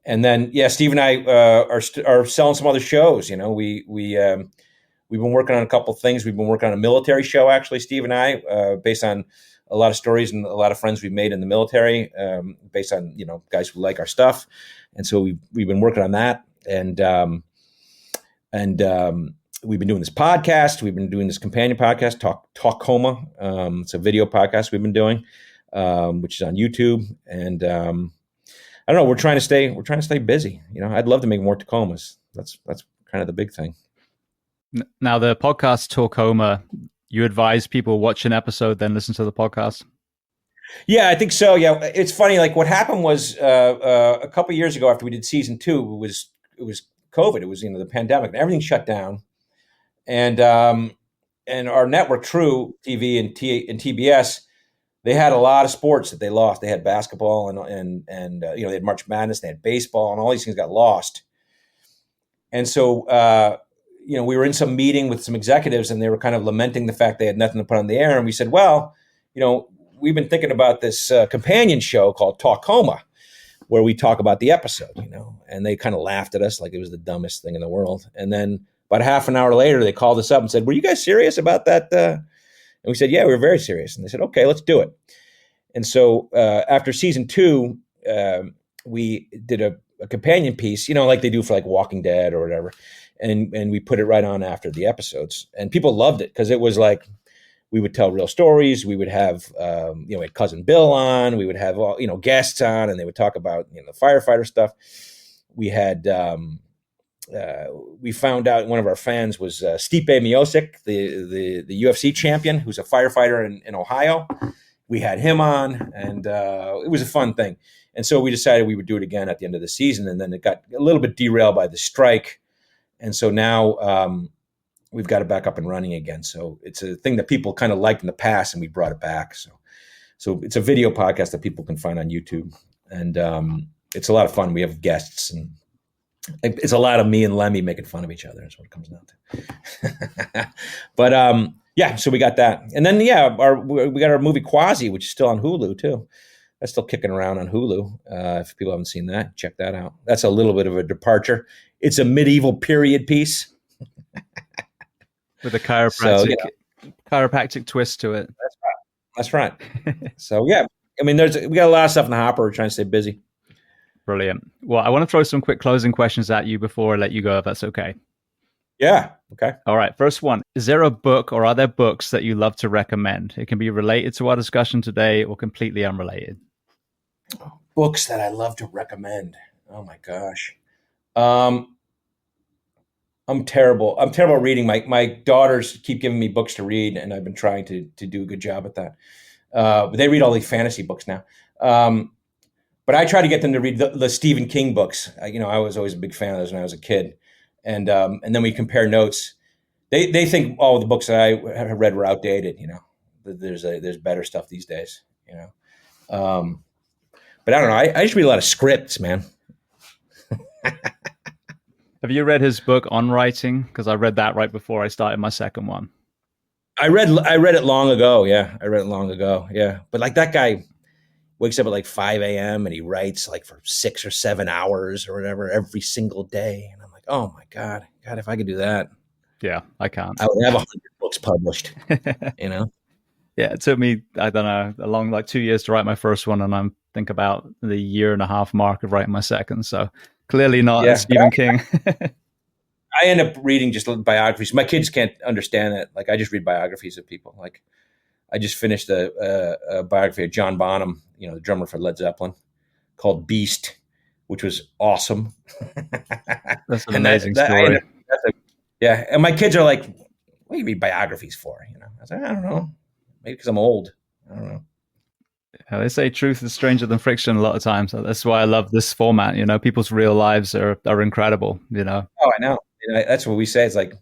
And then, Steve and I are selling some other shows. We've been working on a couple of things. We've been working on a military show, actually, Steve and I, based on a lot of stories and a lot of friends we've made in the military, based on, guys who like our stuff. And so we've been working on that. And we've been doing this podcast. We've been doing this companion podcast, Tacoma. It's a video podcast we've been doing, which is on YouTube. And I don't know. We're trying to stay busy. I'd love to make more Tacomas. That's kind of the big thing. Now, the podcast Tacoma, you advise people watch an episode, then listen to the podcast? Yeah, I think so. Yeah, it's funny. Like what happened was a couple of years ago after we did season 2, it was COVID. It was the pandemic, and everything shut down. And our network, True TV and TBS, they had a lot of sports that they lost. They had basketball and they had March Madness, they had baseball, and all these things got lost. And so we were in some meeting with some executives, and they were kind of lamenting the fact they had nothing to put on the air. And we said, well, we've been thinking about this companion show called Tacoma, where we talk about the episode, and they kind of laughed at us like it was the dumbest thing in the world. And then about half an hour later, they called us up and said, were you guys serious about that? And we said, yeah, we were very serious. And they said, okay, let's do it. And so after season 2, we did a companion piece, like they do for like Walking Dead or whatever. And we put it right on after the episodes, and people loved it because it was like we would tell real stories. We would have we had Cousin Bill on. We would have all guests on, and they would talk about the firefighter stuff. We had we found out one of our fans was Stipe Miocic, the UFC champion, who's a firefighter in Ohio. We had him on, and it was a fun thing. And so we decided we would do it again at the end of the season, and then it got a little bit derailed by the strike. And so now we've got it back up and running again. So it's a thing that people kind of liked in the past, and we brought it back. So it's a video podcast that people can find on YouTube, and it's a lot of fun. We have guests, and it's a lot of me and Lemmy making fun of each other. Is what it comes down to. But so we got that, and then we got our movie Quasi, which is still on Hulu too. That's still kicking around on Hulu. If people haven't seen that, check that out. That's a little bit of a departure. It's a medieval period piece with a chiropractic twist to it. That's right. So we got a lot of stuff in the hopper. We're trying to stay busy. Brilliant. Well, I want to throw some quick closing questions at you before I let you go, if that's okay. Yeah. Okay. All right. First one. Is there a book or are there books that you love to recommend? It can be related to our discussion today or completely unrelated. Books that I love to recommend. Oh my gosh. I'm terrible. I'm terrible at reading. My daughters keep giving me books to read, and I've been trying to do a good job at that. But they read all these fantasy books now. But I try to get them to read the Stephen King books. I was always a big fan of those when I was a kid. And then we compare notes. They think all the books that I have read were outdated. There's better stuff these days. But I don't know. I just read a lot of scripts, man. Have you read his book On Writing? Because I read that right before I started my second one. I read it long ago. Yeah, I read it long ago. Yeah, but like that guy wakes up at like 5 a.m. and he writes like for 6 or 7 hours or whatever every single day. And I'm like, oh my God, if I could do that. Yeah, I can't. I would have 100 books published, Yeah, it took me, I don't know, a long 2 years to write my first one, and I'm think about the 1.5 year mark of writing my second. So clearly not Stephen King. I end up reading just biographies. My kids can't understand it. Like I just read biographies of people. Like I just finished a biography of John Bonham, the drummer for Led Zeppelin, called Beast, which was awesome. That's an amazing story. And my kids are like, what do you read biographies for? I was like, I don't know. Maybe because I'm old. I don't know. Yeah, they say truth is stranger than fiction a lot of times. So that's why I love this format. People's real lives are incredible. Oh, I know. That's what we say. It's like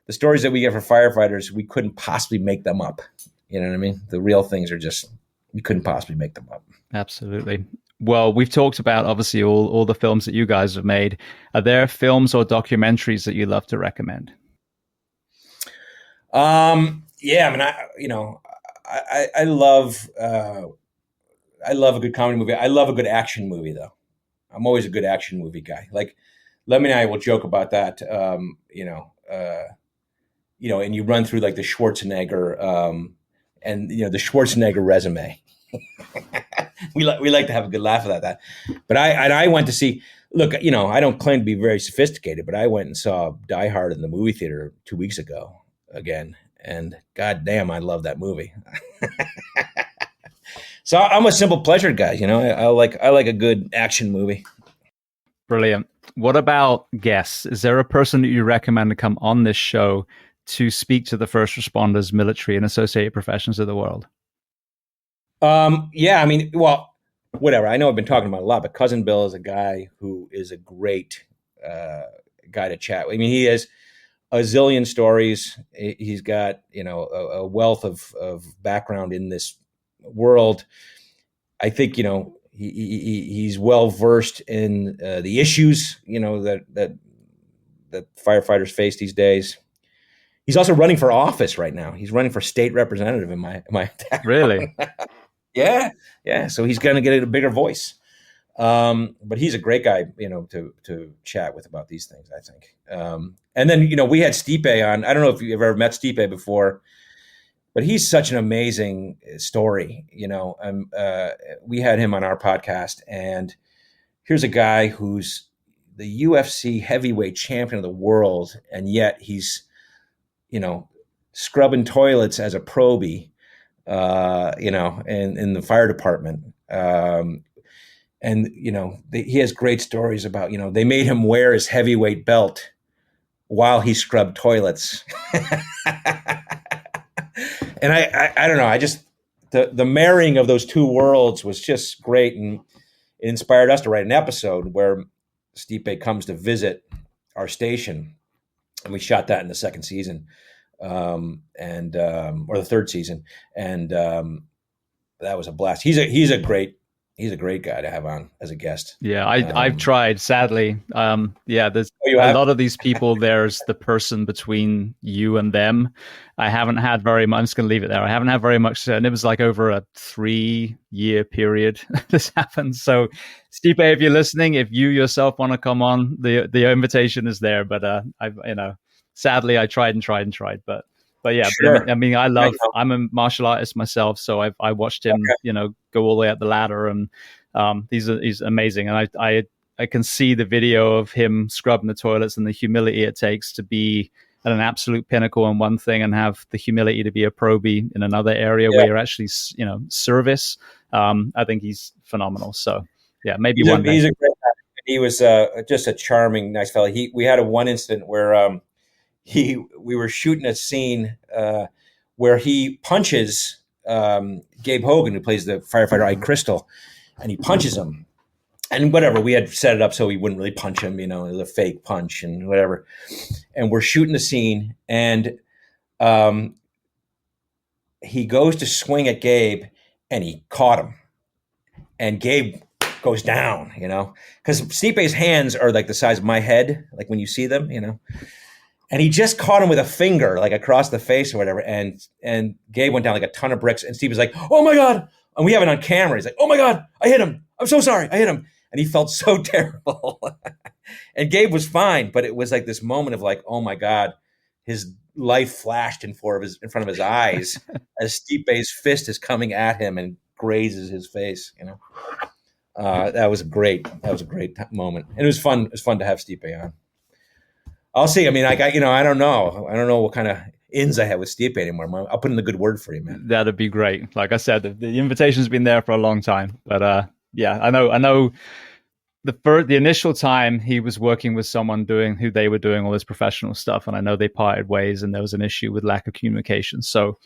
the stories that we get for firefighters, we couldn't possibly make them up. You know what I mean? The real things are just, you couldn't possibly make them up. Absolutely. Well, we've talked about obviously all the films that you guys have made. Are there films or documentaries that you love to recommend? Yeah, I mean, I love a good comedy movie. I love a good action movie, though. I'm always a good action movie guy. Like, Lemmy and I will joke about that. And you run through like the Schwarzenegger, and the Schwarzenegger resume. we like to have a good laugh about that. But I went to see. Look, I don't claim to be very sophisticated, but I went and saw Die Hard in the movie theater 2 weeks ago again, and God damn, I love that movie. So I'm a simple pleasure guy, I like a good action movie. Brilliant. What about guests? Is there a person that you recommend to come on this show to speak to the first responders, military, and associated professions of the world? Yeah, I mean, well, whatever. I know I've been talking about it a lot, but Cousin Bill is a guy who is a great guy to chat with. I mean, he has a zillion stories. He's got, a wealth of background in this world. I think, he's well versed in the issues, that firefighters face these days. He's also running for office right now. He's running for state representative in my town. Really? Yeah. So he's going to get a bigger voice. But he's a great guy, to chat with about these things, I think. And then, we had Stipe on. I don't know if you've ever met Stipe before, but he's such an amazing story. We had him on our podcast, and here's a guy who's the UFC heavyweight champion of the world, and yet he's, scrubbing toilets as a probie, in the fire department. He has great stories about, they made him wear his heavyweight belt while he scrubbed toilets. And I don't know, I just, the marrying of those two worlds was just great. And it inspired us to write an episode where Stipe comes to visit our station. And we shot that in the second season, or the third season. And that was a blast. He's a great guy to have on as a guest. Yeah, I've tried, sadly. There's a lot of these people. There's the person between you and them. I haven't had very much. I'm just going to leave it there. I haven't had very much. And it was like over a 3-year period this happened. So, Stipe, if you're listening, if you yourself want to come on, the invitation is there. But sadly, I tried. But yeah, sure. I mean, I'm a martial artist myself, so I watched him, go all the way up the ladder, and he's amazing. And I can see the video of him scrubbing the toilets and the humility it takes to be at an absolute pinnacle on one thing and have the humility to be a probie in another area where you're actually, service. I think he's phenomenal. So yeah, maybe one day. He's a great guy. He was just a charming, nice fellow. We had one incident where we were shooting a scene where he punches Gabe Hogan, who plays the firefighter Ike Crystal, and he punches him. And whatever, we had set it up so he wouldn't really punch him, it was a fake punch and whatever. And we're shooting the scene, and he goes to swing at Gabe, and he caught him. And Gabe goes down, because Stipe's hands are like the size of my head, like when you see them, And he just caught him with a finger, like across the face or whatever. And Gabe went down like a ton of bricks. And Steve was like, "Oh my God." And we have it on camera. He's like, "Oh my God, I hit him. I'm so sorry. I hit him." And he felt so terrible. And Gabe was fine. But it was like this moment of like, oh my God, his life flashed in front of his eyes as Stipe's fist is coming at him and grazes his face, That was a great moment. And it was fun. It was fun to have Stipe on. I'll see. I mean, I don't know. I don't know what kind of ins I have with Stipe anymore. I'll put in the good word for you, man. That'd be great. Like I said, the invitation's been there for a long time. But yeah, I know the initial time he was working with someone who they were doing all this professional stuff, and I know they parted ways, and there was an issue with lack of communication. So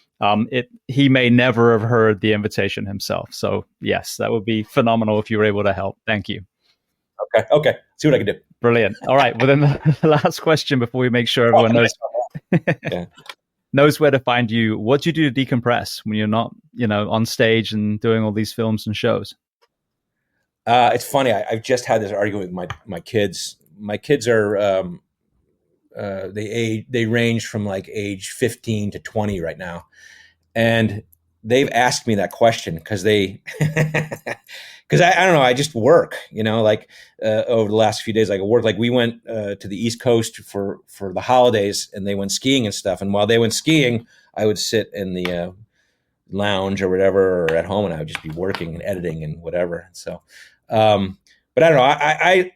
he may never have heard the invitation himself. So yes, that would be phenomenal if you were able to help. Thank you. Okay. See what I can do. Brilliant. All right. Well, then the last question before we make sure everyone knows. Yeah. knows where to find you. What do you do to decompress when you're not, on stage and doing all these films and shows? It's funny. I've just had this argument with my kids. My kids are they range from like age 15 to 20 right now, and they've asked me that question because because I don't know, I just work, like over the last few days, like I work, like we went to the East Coast for the holidays, and they went skiing and stuff. And while they went skiing, I would sit in the lounge or whatever, or at home, and I would just be working and editing and whatever. So, but I don't know,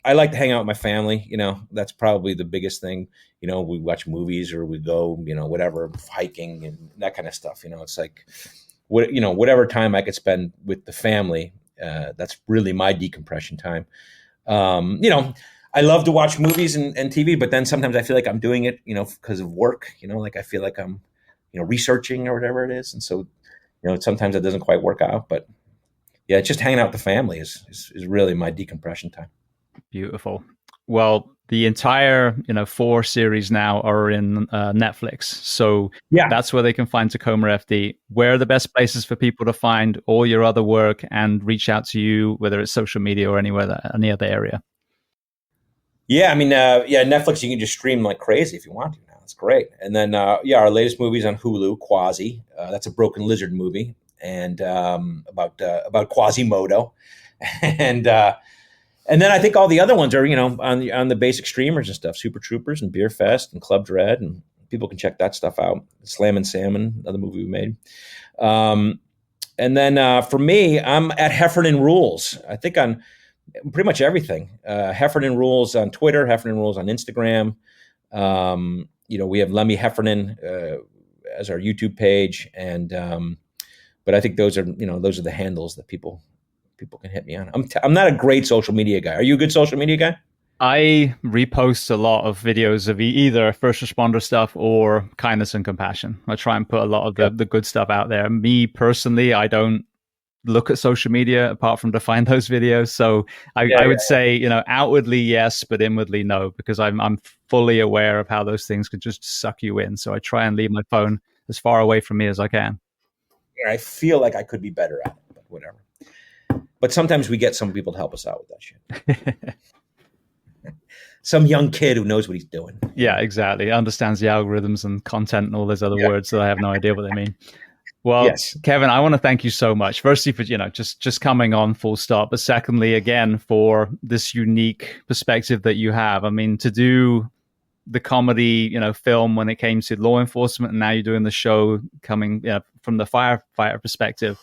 I like to hang out with my family. That's probably the biggest thing. We watch movies, or we go, whatever, hiking and that kind of stuff. It's like, whatever time I could spend with the family, that's really my decompression time. I love to watch movies and TV, but then sometimes I feel like I'm doing it, because of work, like I feel like I'm, researching or whatever it is. And so, sometimes it doesn't quite work out, but yeah, just hanging out with the family is really my decompression time. Beautiful. Well, the entire 4 series now are in Netflix, so yeah, that's where they can find Tacoma FD. Where are the best places for people to find all your other work and reach out to you, whether it's social media or any other area? Yeah, I mean, Netflix, you can just stream like crazy if you want to now. It's great. And then our latest movie's on Hulu, Quasi. That's a broken lizard movie, and about Quasimodo, and then I think all the other ones are, on the basic streamers and stuff, Super Troopers and Beerfest and Club Dread, and people can check that stuff out. Slam and Salmon, another movie we made. And then for me, I'm at Heffernan Rules. I think on pretty much everything. Heffernan Rules on Twitter, Heffernan Rules on Instagram. We have Lemmy Heffernan as our YouTube page, and but I think those are the handles that people can hit me on. I'm not a great social media guy. Are you a good social media guy? I repost a lot of videos of either first responder stuff or kindness and compassion. I try and put a lot of the good stuff out there. Me personally, I don't look at social media apart from to find those videos. So I would say, outwardly yes, but inwardly no, because I'm fully aware of how those things could just suck you in. So I try and leave my phone as far away from me as I can. I feel like I could be better at it, but whatever. But sometimes we get some people to help us out with that shit. Some young kid who knows what he's doing. Yeah, exactly. Understands the algorithms and content and all those other words that I have no idea what they mean. Well, yes. Kevin, I want to thank you so much. Firstly, for just coming on, full stop. But secondly, again, for this unique perspective that you have. I mean, to do the comedy, film when it came to law enforcement, and now you're doing the show coming from the firefighter perspective.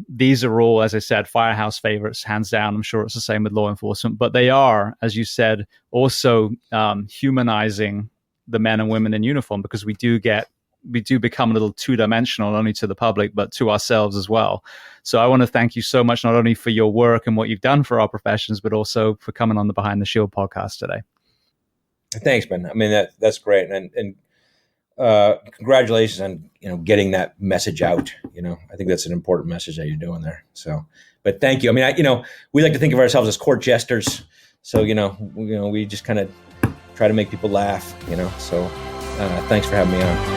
These are all, as I said, Firehouse favorites, hands down. I'm sure it's the same with law enforcement, but they are, as you said, also humanizing the men and women in uniform, because we do become a little two-dimensional, not only to the public, but to ourselves as well. So I want to thank you so much, not only for your work and what you've done for our professions, but also for coming on the Behind the Shield podcast today. Thanks, Ben. I mean, that's great. And congratulations on, getting that message out. I think that's an important message that you're doing there. So, but thank you. I mean, we like to think of ourselves as court jesters. So, we just kind of try to make people laugh, so thanks for having me on.